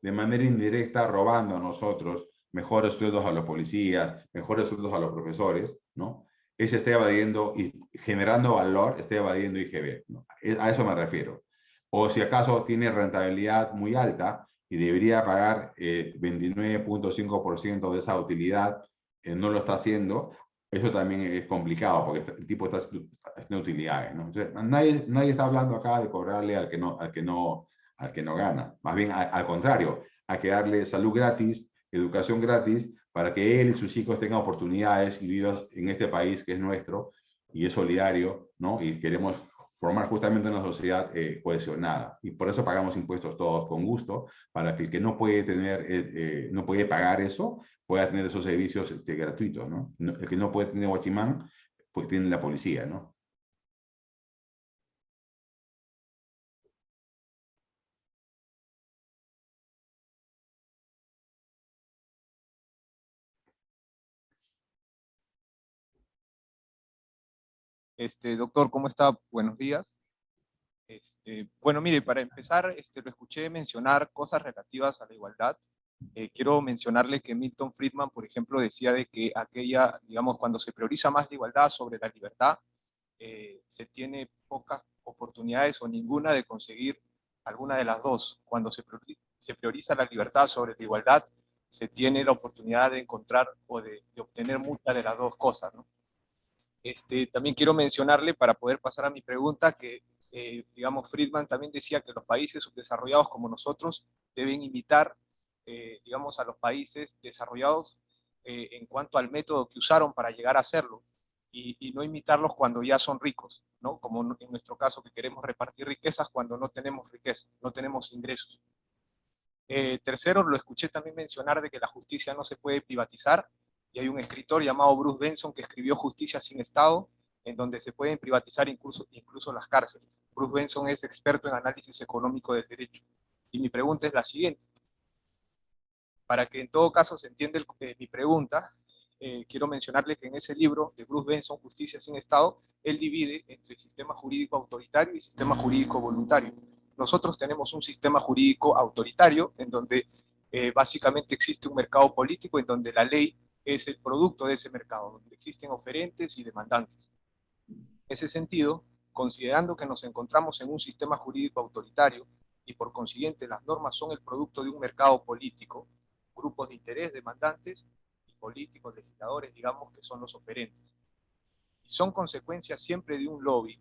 [SPEAKER 1] de manera indirecta robando a nosotros mejores sueldos a los policías, mejores sueldos a los profesores, ¿no? Ese está evadiendo y generando valor, está evadiendo IGB, ¿no? A eso me refiero. O si acaso tiene rentabilidad muy alta y debería pagar 29.5% de esa utilidad, no lo está haciendo, eso también es complicado porque el tipo está haciendo utilidades, ¿no? Entonces, nadie está hablando acá de cobrarle al que no gana. Más bien, al contrario, hay que darle salud gratis, educación gratis, para que él y sus hijos tengan oportunidades y vivas en este país que es nuestro y es solidario, ¿no? Y queremos formar justamente una sociedad cohesionada. Y por eso pagamos impuestos todos con gusto, para que el que no puede no puede pagar eso, pueda tener esos servicios gratuitos, ¿no? El que no puede tener guachimán, pues tiene la policía, ¿no?
[SPEAKER 4] Doctor, ¿cómo está? Buenos días. Bueno, mire, para empezar, lo escuché mencionar cosas relativas a la igualdad. Quiero mencionarle que Milton Friedman, por ejemplo, decía de que digamos, cuando se prioriza más la igualdad sobre la libertad, se tiene pocas oportunidades o ninguna de conseguir alguna de las dos. Cuando se prioriza la libertad sobre la igualdad, se tiene la oportunidad de encontrar o de obtener muchas de las dos cosas, ¿no? También quiero mencionarle, para poder pasar a mi pregunta, que, digamos, Friedman también decía que los países subdesarrollados como nosotros deben imitar, digamos, a los países desarrollados en cuanto al método que usaron para llegar a hacerlo, y no imitarlos cuando ya son ricos, ¿no? Como en nuestro caso, que queremos repartir riquezas cuando no tenemos riqueza, no tenemos ingresos. Tercero, lo escuché también mencionar de que la justicia no se puede privatizar, y hay un escritor llamado Bruce Benson que escribió Justicia sin Estado, en donde se pueden privatizar incluso las cárceles. Bruce Benson es experto en análisis económico del derecho. Y mi pregunta es la siguiente. Para que en todo caso se entienda mi pregunta, quiero mencionarle que en ese libro de Bruce Benson, Justicia sin Estado, él divide entre sistema jurídico autoritario y sistema jurídico voluntario. Nosotros tenemos un sistema jurídico autoritario en donde básicamente existe un mercado político en donde la ley es el producto de ese mercado, donde existen oferentes y demandantes. En ese sentido, considerando que nos encontramos en un sistema jurídico autoritario y por consiguiente las normas son el producto de un mercado político, grupos de interés, demandantes y políticos, legisladores, digamos, que son los oferentes. Y son consecuencias siempre de un lobby.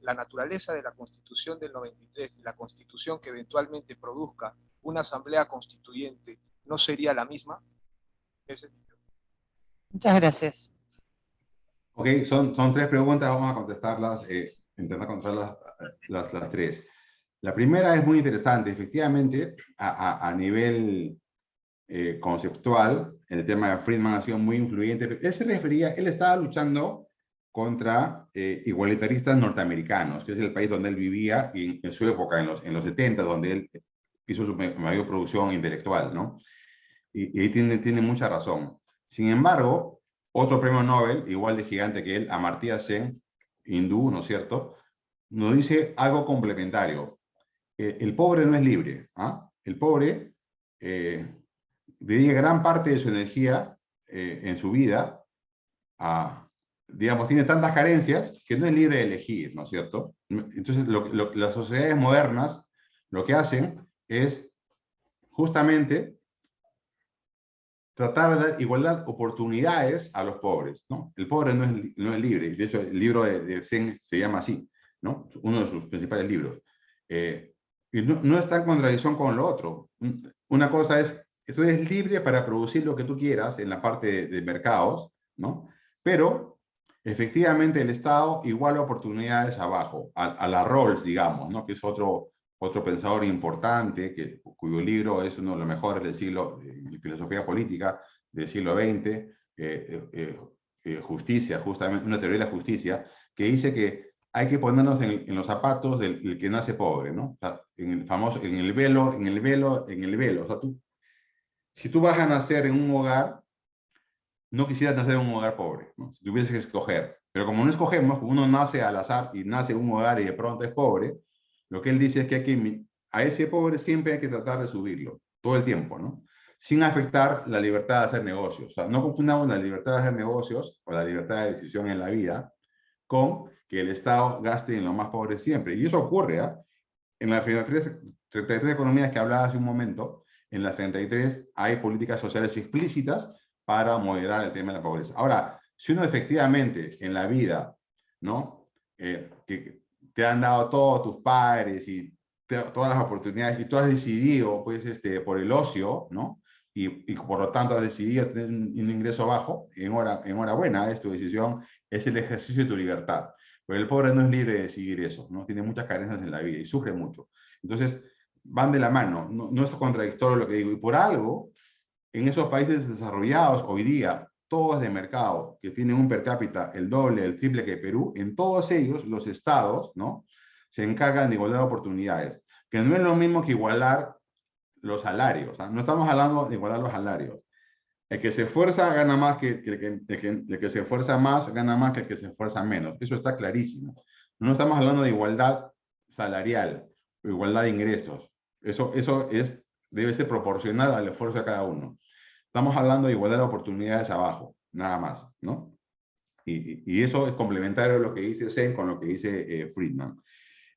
[SPEAKER 4] La naturaleza de la Constitución del 93 y la Constitución que eventualmente produzca una asamblea constituyente no sería la misma.
[SPEAKER 2] Muchas gracias.
[SPEAKER 1] Ok, son tres preguntas, vamos a contestarlas, intentar contestar las tres. La primera es muy interesante, efectivamente, a nivel conceptual, el tema de Friedman ha sido muy influyente. Él se refería, él estaba luchando contra igualitaristas norteamericanos, que es el país donde él vivía y en su época, en los 70, donde él hizo su mayor producción intelectual, ¿no? Y ahí tiene mucha razón. Sin embargo, otro premio Nobel, igual de gigante que él, Amartya Sen, hindú, ¿no es cierto?, nos dice algo complementario. El pobre no es libre. ¿Ah? El pobre dedica gran parte de su energía en su vida a, digamos, tiene tantas carencias que no es libre de elegir, ¿no es cierto? Entonces, las sociedades modernas lo que hacen es justamente tratar de dar igualdad de oportunidades a los pobres, ¿no? El pobre no es libre, de hecho el libro de Zen se llama así, ¿no? Uno de sus principales libros. Y no está en contradicción con lo otro. Una cosa es, tú eres libre para producir lo que tú quieras en la parte de mercados, ¿no? Pero efectivamente el Estado iguala oportunidades abajo, a la Rawls, digamos, ¿no? Que es otro pensador importante, cuyo libro es uno de los mejores del siglo, de filosofía política del siglo XX, Justicia, justamente, una teoría de la justicia, que dice que hay que ponernos en los zapatos del que nace pobre, ¿no? O sea, en el famoso, en el velo. O sea, si tú vas a nacer en un hogar, no quisieras nacer en un hogar pobre, ¿no? Si tuvieses que escoger. Pero como no escogemos, uno nace al azar y nace en un hogar y de pronto es pobre, lo que él dice es que a ese pobre siempre hay que tratar de subirlo, todo el tiempo, ¿no? Sin afectar la libertad de hacer negocios. O sea, no confundamos la libertad de hacer negocios o la libertad de decisión en la vida con que el Estado gaste en lo más pobre siempre. Y eso ocurre, ¿eh? En las 33 economías que hablaba hace un momento, en las 33 hay políticas sociales explícitas para moderar el tema de la pobreza. Ahora, si uno efectivamente en la vida, ¿no? Que te han dado todos tus padres y todas las oportunidades y tú has decidido, pues, por el ocio, ¿no? Y por lo tanto has decidido tener un ingreso bajo, enhorabuena, es tu decisión, es el ejercicio de tu libertad. Pero el pobre no es libre de decidir eso, ¿no? Tiene muchas carencias en la vida y sufre mucho. Entonces, van de la mano, no es contradictorio lo que digo. Y por algo, en esos países desarrollados hoy día, todos de mercado, que tienen un per cápita el doble, el triple que Perú, en todos ellos los estados, ¿no?, se encargan de igualdad de oportunidades, que no es lo mismo que igualar los salarios. ¿Ah? No estamos hablando de igualar los salarios. El que se esfuerza gana más el que se esfuerza más gana más que el que se esfuerza menos. Eso está clarísimo. No estamos hablando de igualdad salarial o igualdad de ingresos. Eso debe ser proporcional al esfuerzo de cada uno. Estamos hablando de igualdad de oportunidades abajo, nada más, ¿no? Y eso es complementario a lo que dice Sen con lo que dice Friedman.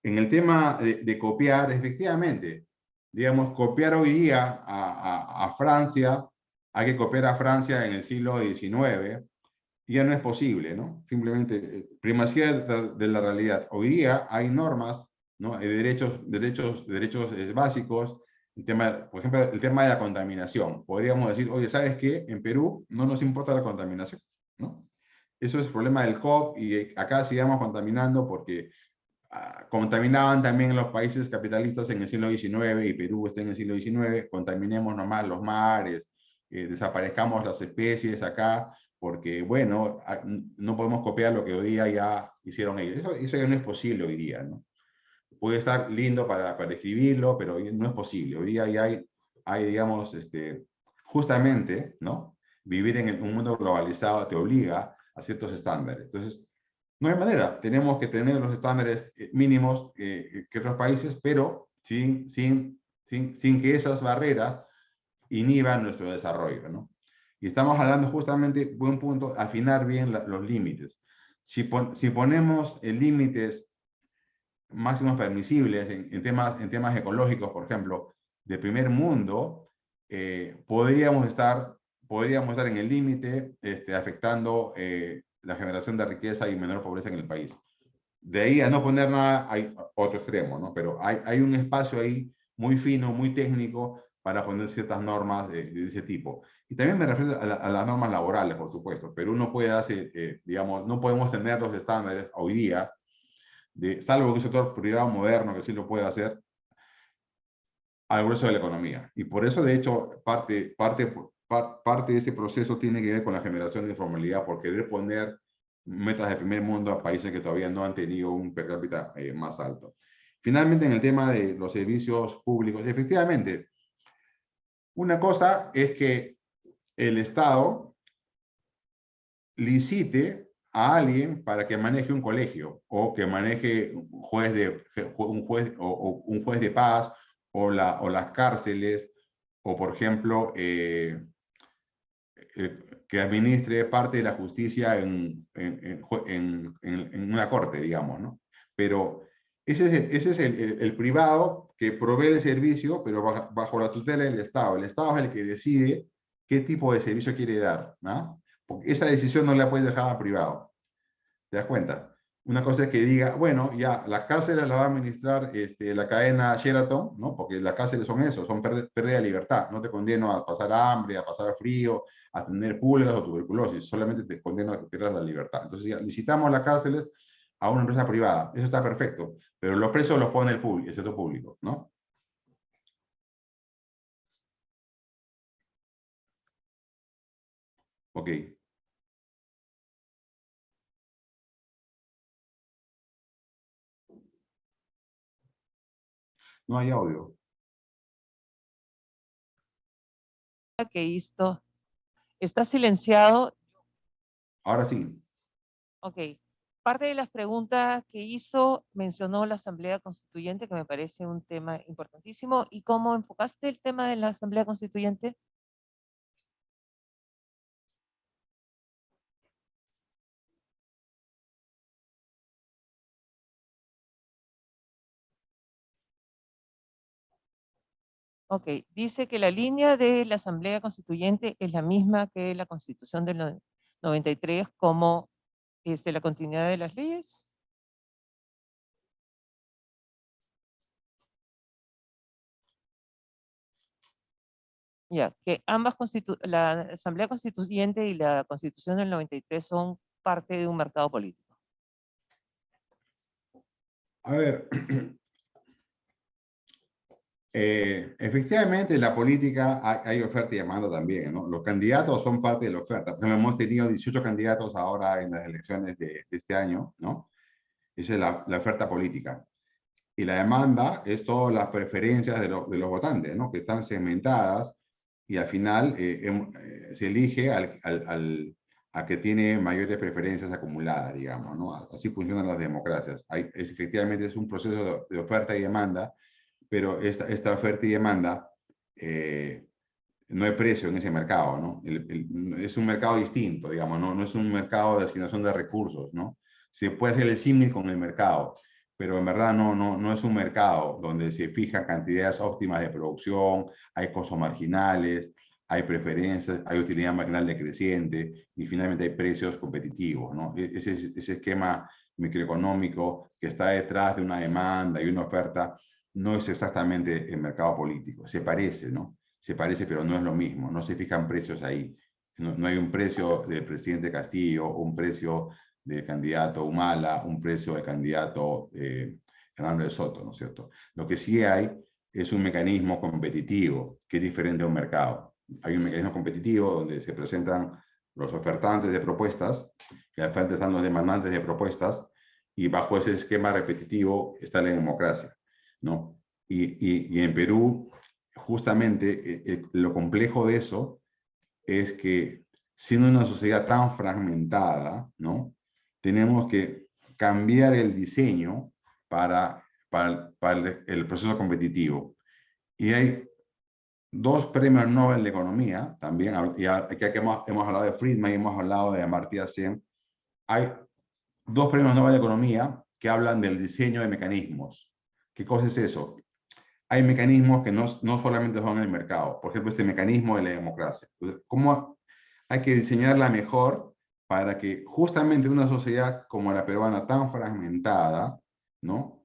[SPEAKER 1] En el tema de copiar, efectivamente, digamos, copiar hoy día a Francia, hay que copiar a Francia en el siglo XIX, ya no es posible, ¿no? Simplemente, primacía de la realidad. Hoy día hay normas, ¿no? Hay derechos básicos, por ejemplo, el tema de la contaminación. Podríamos decir, oye, ¿sabes qué? En Perú no nos importa la contaminación, ¿no? Eso es el problema del COP y acá sigamos contaminando porque contaminaban también los países capitalistas en el siglo XIX y Perú está en el siglo XIX, contaminemos nomás los mares, desaparezcamos las especies acá, porque bueno, no podemos copiar lo que hoy día ya hicieron ellos. Eso ya no es posible hoy día, ¿no? Puede estar lindo para escribirlo, pero no es posible. Hoy día ya hay digamos, justamente, ¿no? Vivir en un mundo globalizado te obliga a ciertos estándares. Entonces, no hay manera, tenemos que tener los estándares mínimos que otros países, pero sin que esas barreras inhiban nuestro desarrollo, ¿no? Y estamos hablando justamente, buen punto, afinar bien los límites. Si ponemos límites máximos permisibles en temas ecológicos, por ejemplo, de primer mundo, podríamos estar en el límite afectando la generación de riqueza y menor pobreza en el país. De ahí a no poner nada, hay otro extremo, ¿no? Pero hay un espacio ahí muy fino, muy técnico, para poner ciertas normas de ese tipo. Y también me refiero a las normas laborales, por supuesto, pero uno puede hacer, digamos, no podemos tener los estándares hoy día, salvo que un sector privado moderno que sí lo puede hacer, al grueso de la economía. Y por eso, de hecho, parte de ese proceso tiene que ver con la generación de informalidad, por querer poner metas de primer mundo a países que todavía no han tenido un per cápita más alto. Finalmente, en el tema de los servicios públicos, efectivamente, una cosa es que el Estado licite a alguien para que maneje un colegio, o que maneje un juez de paz, o las cárceles, o por ejemplo, que administre parte de la justicia en una corte, digamos, ¿no? Pero ese es el privado que provee el servicio, pero bajo la tutela del Estado. El Estado es el que decide qué tipo de servicio quiere dar, ¿no? Porque esa decisión no la puedes dejar al privado. ¿Te das cuenta? Una cosa es que diga, bueno, ya, las cárceles las va a administrar la cadena Sheraton, ¿no? Porque las cárceles son eso, son pérdida de libertad. No te condeno a pasar hambre, a pasar frío, a tener pulgas o tuberculosis, solamente te condeno a que pierdas la libertad. Entonces ya licitamos las cárceles a una empresa privada. Eso está perfecto, pero los precios los pone el sector público, ¿no? Ok. No hay audio.
[SPEAKER 2] Que hizo, está silenciado.
[SPEAKER 1] Ahora sí.
[SPEAKER 2] Ok. Parte de las preguntas que hizo mencionó la Asamblea Constituyente, que me parece un tema importantísimo. ¿Y cómo enfocaste el tema de la Asamblea Constituyente? Ok, dice que la línea de la Asamblea Constituyente es la misma que la Constitución del 93, como la continuidad de las leyes. Ya, que ambas la Asamblea Constituyente y la Constitución del 93 son parte de un mercado político.
[SPEAKER 1] A ver, efectivamente, en la política hay oferta y demanda también, ¿no? Los candidatos son parte de la oferta. Por ejemplo, hemos tenido 18 candidatos ahora en las elecciones de este año, ¿no? Esa es la oferta política. Y la demanda es todas las preferencias de los votantes, ¿no? Que están segmentadas, y al final se elige a que tiene mayores preferencias acumuladas, digamos, ¿no? Así funcionan las democracias. Efectivamente es un proceso de oferta y demanda, pero esta oferta y demanda, no hay precio en ese mercado, ¿no? Es un mercado distinto, digamos, ¿no? No es un mercado de asignación de recursos, ¿no? Se puede hacer el símil con el mercado, pero en verdad no es un mercado donde se fijan cantidades óptimas de producción, hay costos marginales, hay preferencias, hay utilidad marginal decreciente, y finalmente hay precios competitivos, ¿no? Ese esquema microeconómico que está detrás de una demanda y una oferta no es exactamente el mercado político. Se parece, ¿no? Se parece, pero no es lo mismo. No se fijan precios ahí. No hay un precio del presidente Castillo, un precio del candidato Humala, un precio del candidato Hernando de Soto, ¿no es cierto? Lo que sí hay es un mecanismo competitivo, que es diferente a un mercado. Hay un mecanismo competitivo donde se presentan los ofertantes de propuestas, y al frente están los demandantes de propuestas, y bajo ese esquema repetitivo está la democracia, ¿no? Y en Perú, justamente, lo complejo de eso es que, siendo una sociedad tan fragmentada, ¿no? Tenemos que cambiar el diseño para el proceso competitivo. Y hay 2 premios Nobel de Economía, también, y aquí hemos hablado de Friedman y hemos hablado de Amartya Sen. Hay 2 premios Nobel de Economía que hablan del diseño de mecanismos. ¿Qué cosa es eso? Hay mecanismos que no solamente son en el mercado. Por ejemplo, este mecanismo de la democracia. Entonces, ¿cómo hay que diseñarla mejor para que justamente una sociedad como la peruana tan fragmentada, ¿no?,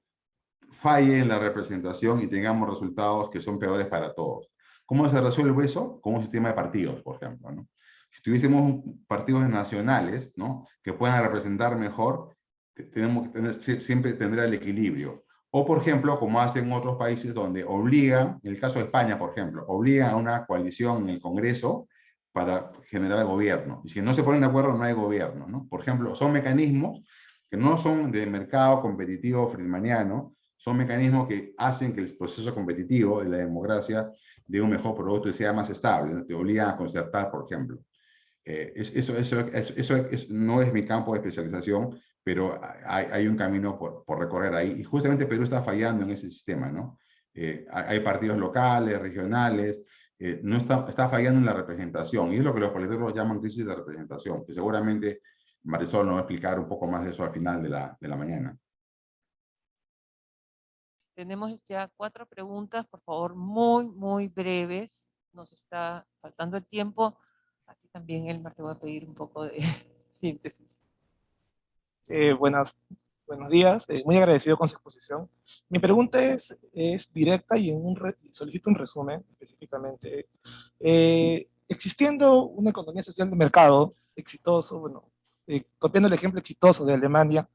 [SPEAKER 1] falle en la representación y tengamos resultados que son peores para todos? ¿Cómo se resuelve eso? Con un sistema de partidos, por ejemplo, ¿no? Si tuviésemos partidos nacionales, ¿no?, que puedan representar mejor, tenemos que tener, siempre tendrá el equilibrio. O, por ejemplo, como hacen otros países donde obligan, en el caso de España, por ejemplo, obligan a una coalición en el Congreso para generar gobierno. Y si no se ponen de acuerdo, no hay gobierno, ¿no? Por ejemplo, son mecanismos que no son de mercado competitivo friedmaniano, son mecanismos que hacen que el proceso competitivo de la democracia dé un mejor producto y sea más estable, ¿no? Te obligan a concertar, por ejemplo. Eso no es mi campo de especialización, pero hay un camino por recorrer ahí. Y justamente Perú está fallando en ese sistema, ¿no? Hay partidos locales, regionales, no está fallando en la representación. Y es lo que los politólogos llaman crisis de representación, que seguramente Marisol nos va a explicar un poco más de eso al final de la mañana.
[SPEAKER 2] Tenemos ya 4 preguntas, por favor, muy, muy breves. Nos está faltando el tiempo. A ti también, Elmar, te voy a pedir un poco de síntesis.
[SPEAKER 5] Buenos días, muy agradecido con su exposición. Mi pregunta es directa y solicito un resumen específicamente. Existiendo una economía social de mercado exitoso, bueno, copiando el ejemplo exitoso de Alemania,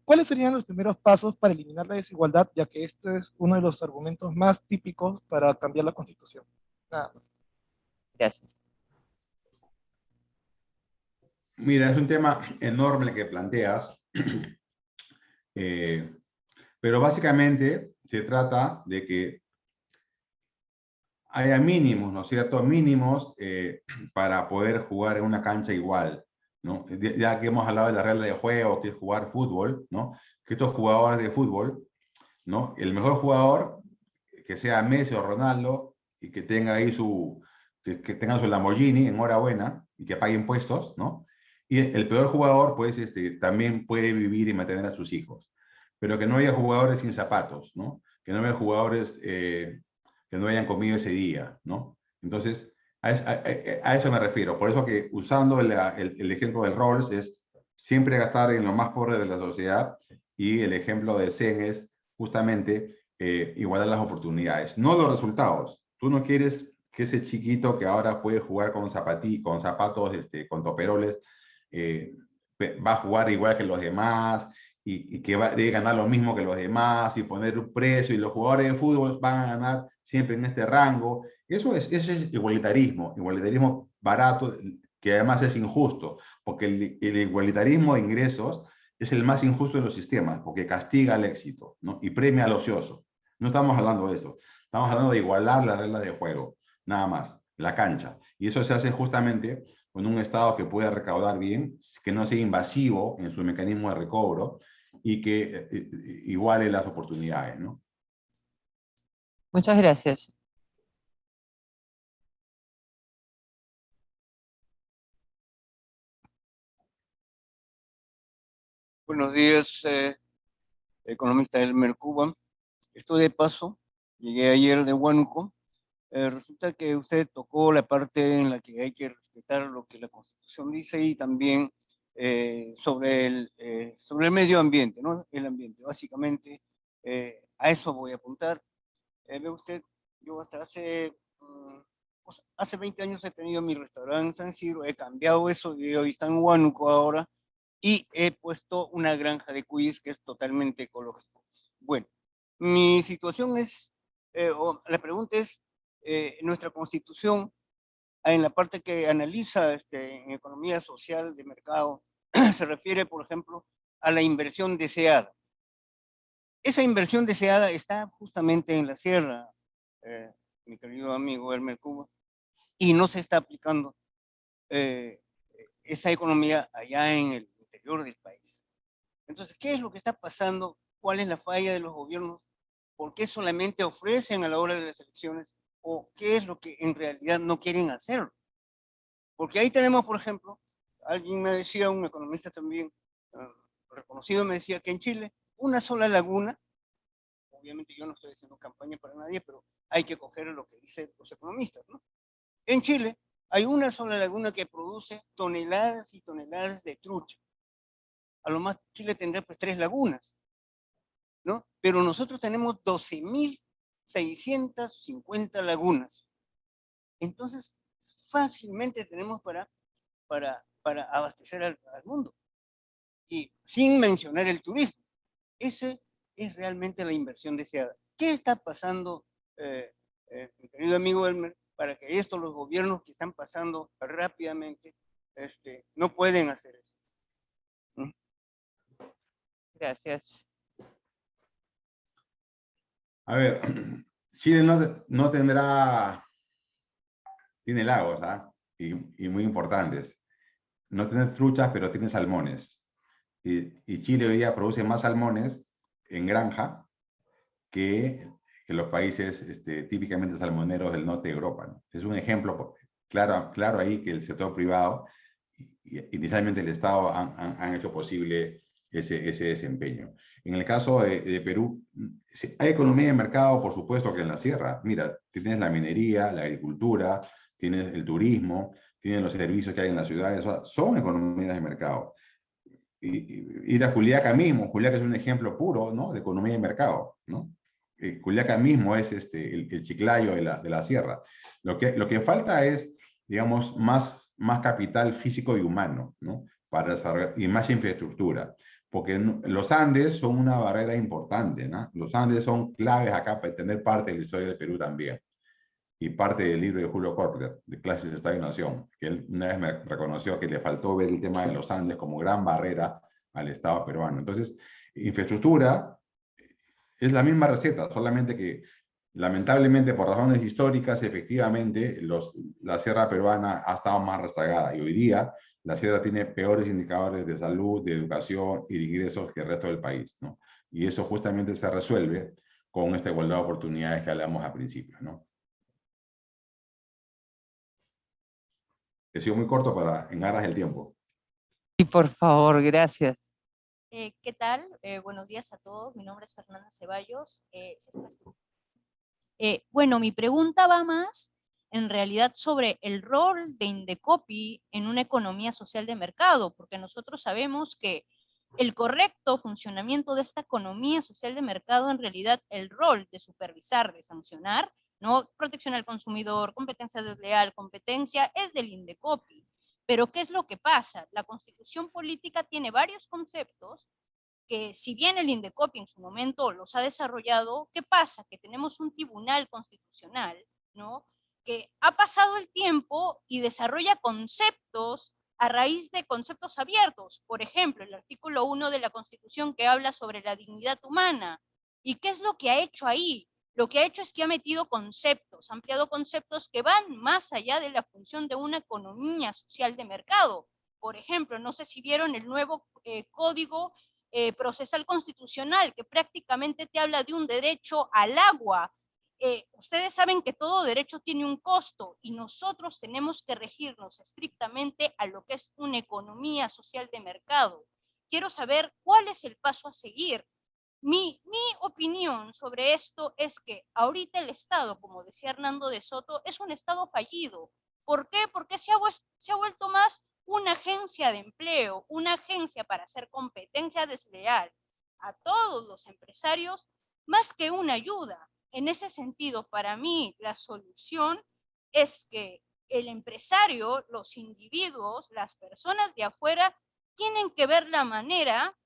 [SPEAKER 5] ¿cuáles serían los primeros pasos para eliminar la desigualdad, ya que esto es uno de los argumentos más típicos para cambiar la Constitución? Nada más.
[SPEAKER 2] Gracias.
[SPEAKER 1] Mira, es un tema enorme el que planteas, pero básicamente se trata de que haya mínimos, ¿no es cierto? Mínimos para poder jugar en una cancha igual, ¿no? Ya que hemos hablado de la regla de juego, que es jugar fútbol, ¿no? Que estos jugadores de fútbol, ¿no?, el mejor jugador, que sea Messi o Ronaldo, y que tenga ahí que tenga su Lamborghini, enhorabuena, y que pague impuestos, ¿no? Y el peor jugador, pues, también puede vivir y mantener a sus hijos. Pero que no haya jugadores sin zapatos, ¿no? Que no haya jugadores que no hayan comido ese día, ¿no? Entonces, a eso me refiero. Por eso que usando el ejemplo del Rolls es siempre gastar en lo más pobre de la sociedad, y el ejemplo de Zen es justamente igualar las oportunidades, no los resultados. Tú no quieres que ese chiquito que ahora puede jugar con zapatos, con toperoles, va a jugar igual que los demás, y que debe ganar lo mismo que los demás, y poner un precio, y los jugadores de fútbol van a ganar siempre en este rango. Eso es igualitarismo barato, que además es injusto, porque el igualitarismo de ingresos es el más injusto de los sistemas, porque castiga al éxito, ¿no?, y premia al ocioso. No estamos hablando de eso, estamos hablando de igualar las reglas de juego, nada más, la cancha. Y eso se hace justamente con un Estado que pueda recaudar bien, que no sea invasivo en su mecanismo de recobro, y que iguale las oportunidades, ¿no?
[SPEAKER 2] Muchas gracias.
[SPEAKER 6] Buenos días, economista Elmer Cuba. Estoy de paso, llegué ayer de Huánuco. Resulta que usted tocó la parte en la que hay que respetar lo que la Constitución dice, y también sobre el medio ambiente, ¿no? El ambiente, básicamente, a eso voy a apuntar. Ve usted, yo hasta hace 20 años he tenido mi restaurante en San Isidro, he cambiado eso y hoy está en Huánuco ahora, y he puesto una granja de cuyes que es totalmente ecológico. Bueno, mi situación es, la pregunta es, nuestra Constitución, en la parte que analiza en economía social de mercado, se refiere, por ejemplo, a la inversión deseada. Esa inversión deseada está justamente en la sierra, mi querido amigo Elmer Cuba, y no se está aplicando esa economía allá en el interior del país. Entonces, ¿qué es lo que está pasando? ¿Cuál es la falla de los gobiernos? ¿Por qué solamente ofrecen a la hora de las elecciones o qué es lo que en realidad no quieren hacer. Porque ahí tenemos, por ejemplo, alguien me decía, un economista también reconocido, me decía que en Chile una sola laguna, obviamente yo no estoy haciendo campaña para nadie, pero hay que coger lo que dicen los economistas, ¿no? En Chile hay una sola laguna que produce toneladas y toneladas de trucha. A lo más Chile tendrá pues 3 lagunas, ¿no? Pero nosotros tenemos 12.650 lagunas. Entonces, fácilmente tenemos para abastecer al mundo. Y sin mencionar el turismo. Ese es realmente la inversión deseada. ¿Qué está pasando, mi querido amigo Elmer, para que esto los gobiernos que están pasando rápidamente no pueden hacer eso?
[SPEAKER 2] Gracias.
[SPEAKER 1] A ver, Chile no tendrá, tiene lagos, ¿ah? Y muy importantes. No tiene truchas, pero tiene salmones. Y Chile hoy día produce más salmones en granja que los países típicamente salmoneros del norte de Europa, ¿no? Es un ejemplo claro ahí que el sector privado y inicialmente el Estado han hecho posible ese desempeño. En el caso de Perú, hay economía de mercado, por supuesto, que en la sierra. Mira, tienes la minería, la agricultura, tienes el turismo, tienes los servicios que hay en las ciudades, o sea, son economías de mercado. Y la Juliaca mismo, Juliaca es un ejemplo puro, ¿no?, de economía de mercado, ¿no? Juliaca mismo es el Chiclayo de la sierra. Lo que falta es, digamos, más capital físico y humano, ¿no?, para desarrollar, y más infraestructura, porque los Andes son una barrera importante, ¿no? Los Andes son claves acá para entender parte de la historia del Perú también, y parte del libro de Julio Kotler, de Clases, Estado y Nación, que él una vez me reconoció que le faltó ver el tema de los Andes como gran barrera al Estado peruano. Entonces, infraestructura es la misma receta, solamente que lamentablemente por razones históricas, efectivamente, la sierra peruana ha estado más rezagada, y hoy día la sierra tiene peores indicadores de salud, de educación y de ingresos que el resto del país, ¿no? Y eso justamente se resuelve con esta igualdad de oportunidades que hablamos al principio, ¿no? He sido muy corto en aras del tiempo.
[SPEAKER 2] Y por favor, gracias.
[SPEAKER 7] ¿Qué tal? Buenos días a todos. Mi nombre es Fernanda Ceballos. Bueno, mi pregunta va más en realidad sobre el rol de Indecopi en una economía social de mercado, porque nosotros sabemos que el correcto funcionamiento de esta economía social de mercado, en realidad el rol de supervisar, de sancionar, ¿no? Protección al consumidor, competencia desleal, competencia, es del Indecopi. Pero ¿qué es lo que pasa? La Constitución política tiene varios conceptos que, si bien el Indecopi en su momento los ha desarrollado, ¿qué pasa? Que tenemos un tribunal constitucional, ¿no?, que ha pasado el tiempo y desarrolla conceptos a raíz de conceptos abiertos. Por ejemplo, el artículo 1 de la Constitución, que habla sobre la dignidad humana. ¿Y qué es lo que ha hecho ahí? Lo que ha hecho es que ha metido conceptos, ha ampliado conceptos que van más allá de la función de una economía social de mercado. Por ejemplo, no sé si vieron el nuevo Código Procesal Constitucional, que prácticamente te habla de un derecho al agua. Ustedes saben que todo derecho tiene un costo, y nosotros tenemos que regirnos estrictamente a lo que es una economía social de mercado. Quiero saber cuál es el paso a seguir. Mi opinión sobre esto es que ahorita el Estado, como decía Hernando de Soto, es un Estado fallido. ¿Por qué? Porque se ha vuelto más una agencia de empleo, una agencia para hacer competencia desleal a todos los empresarios, más que una ayuda. En ese sentido, para mí, la solución es que el empresario, los individuos, las personas de afuera, tienen que ver la manera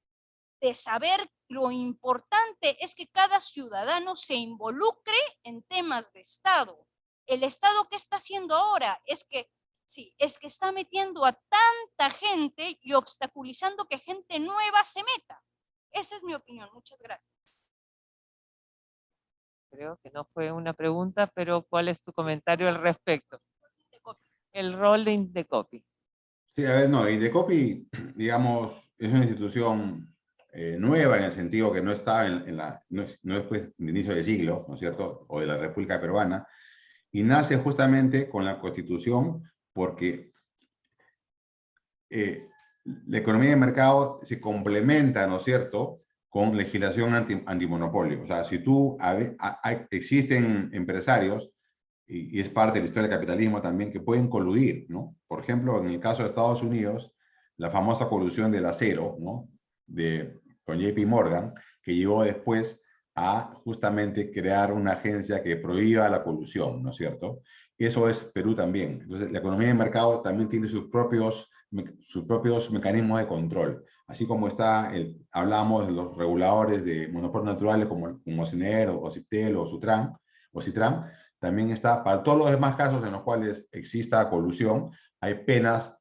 [SPEAKER 7] de saber lo importante es que cada ciudadano se involucre en temas de Estado. El Estado, ¿qué está haciendo ahora? Es que está metiendo a tanta gente y obstaculizando que gente nueva se meta. Esa es mi opinión. Muchas gracias.
[SPEAKER 2] Creo que no fue una pregunta, pero ¿cuál es tu comentario al respecto? El rol de Indecopi.
[SPEAKER 1] Sí, a ver, no, Indecopi, digamos, es una institución nueva en el sentido que no está no es pues de inicio de siglo, ¿no es cierto?, o de la República Peruana, y nace justamente con la Constitución porque la economía de mercado se complementa, ¿no es cierto?, con legislación antimonopolio. O sea, si tú, existen empresarios, y es parte de la historia del capitalismo también, que pueden coludir, ¿no? Por ejemplo, en el caso de Estados Unidos, la famosa colusión del acero, ¿no? Con JP Morgan, que llevó después a justamente crear una agencia que prohíba la colusión, ¿no es cierto? Eso es Perú también. Entonces, la economía de mercado también tiene sus propios mecanismos de control. Así como hablamos de los reguladores de monopolios naturales como CNR o CIPTEL o Citran, también está, para todos los demás casos en los cuales exista colusión, hay penas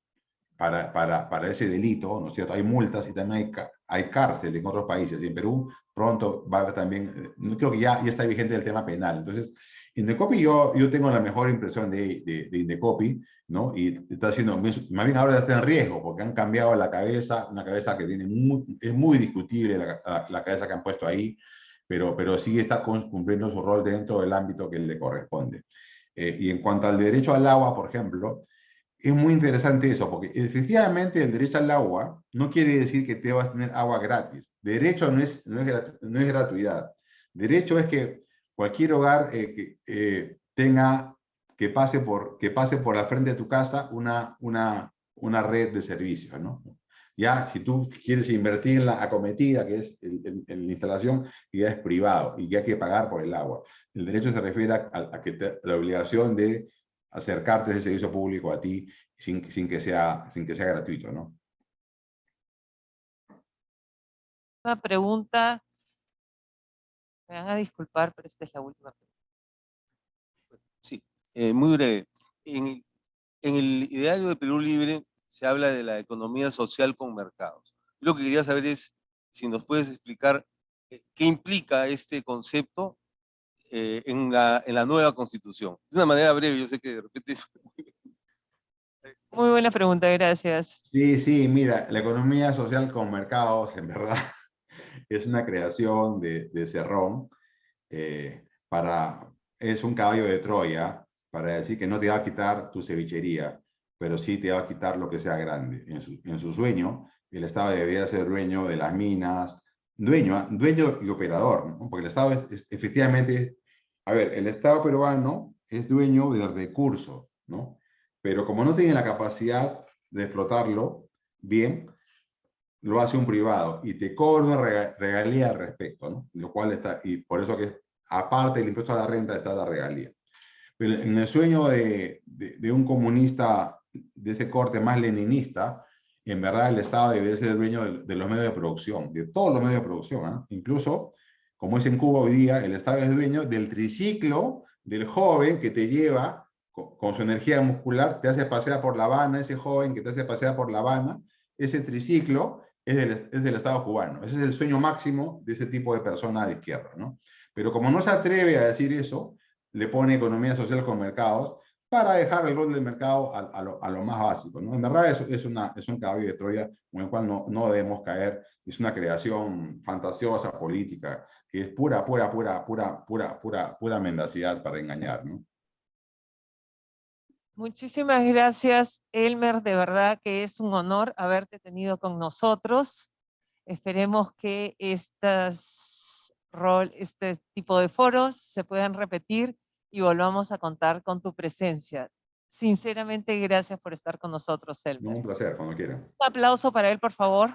[SPEAKER 1] para ese delito, ¿no es cierto? Hay multas y también hay cárcel en otros países. Y en Perú pronto va a haber también, creo que ya está vigente el tema penal. Entonces, Indecopi yo tengo la mejor impresión de Indecopi, ¿no? Y está haciendo, más bien ahora está en riesgo, porque han cambiado la cabeza, una cabeza que es muy discutible la cabeza que han puesto ahí, pero sí está cumpliendo su rol dentro del ámbito que le corresponde. Y en cuanto al derecho al agua, por ejemplo, es muy interesante eso, porque efectivamente el derecho al agua no quiere decir que te vas a tener agua gratis. Derecho no es gratuidad. Derecho es que cualquier hogar que pase por la frente de tu casa una red de servicios, ¿no? Ya, si tú quieres invertir en la acometida, que es en la instalación, ya es privado y ya hay que pagar por el agua. El derecho se refiere a la obligación de acercarte ese servicio público a ti sin que sea gratuito, ¿no?
[SPEAKER 2] Una pregunta, me van a disculpar, pero esta es la última pregunta.
[SPEAKER 8] Sí, muy breve. En el ideario de Perú Libre se habla de la economía social con mercados. Lo que quería saber es si nos puedes explicar qué implica este concepto en la nueva Constitución. De una manera breve, yo sé que de repente...
[SPEAKER 2] Muy buena pregunta, gracias.
[SPEAKER 1] Sí, mira, la economía social con mercados, en verdad, es una creación de Cerrón, es un caballo de Troya para decir que no te va a quitar tu cevichería, pero sí te va a quitar lo que sea grande. En su sueño, el Estado debería ser dueño de las minas, dueño y operador, ¿no? Porque el Estado efectivamente, a ver, el Estado peruano es dueño del recurso, ¿no? Pero como no tiene la capacidad de explotarlo bien, lo hace un privado y te cobra una regalía al respecto, ¿no? Lo cual está, y por eso que aparte del impuesto a la renta está la regalía. Pero en el sueño de un comunista de ese corte más leninista, en verdad el Estado debe ser dueño de los medios de producción, de todos los medios de producción, ¿eh? Incluso, como es en Cuba hoy día, el Estado es dueño del triciclo del joven que te lleva con su energía muscular, te hace pasear por La Habana, ese joven que te hace pasear por La Habana, ese triciclo es del Estado cubano. Ese es el sueño máximo de ese tipo de persona de izquierda, ¿no? Pero como no se atreve a decir eso, le pone economía social con mercados para dejar el rol del mercado a lo más básico, ¿no? En verdad es un caballo de Troya con el cual no debemos caer. Es una creación fantasiosa, política, que es pura mendacidad para engañar, ¿no?
[SPEAKER 2] Muchísimas gracias, Elmer. De verdad que es un honor haberte tenido con nosotros. Esperemos que este tipo de foros se puedan repetir y volvamos a contar con tu presencia. Sinceramente, gracias por estar con nosotros, Elmer.
[SPEAKER 1] Un placer, cuando quieran.
[SPEAKER 2] Un aplauso para él, por favor.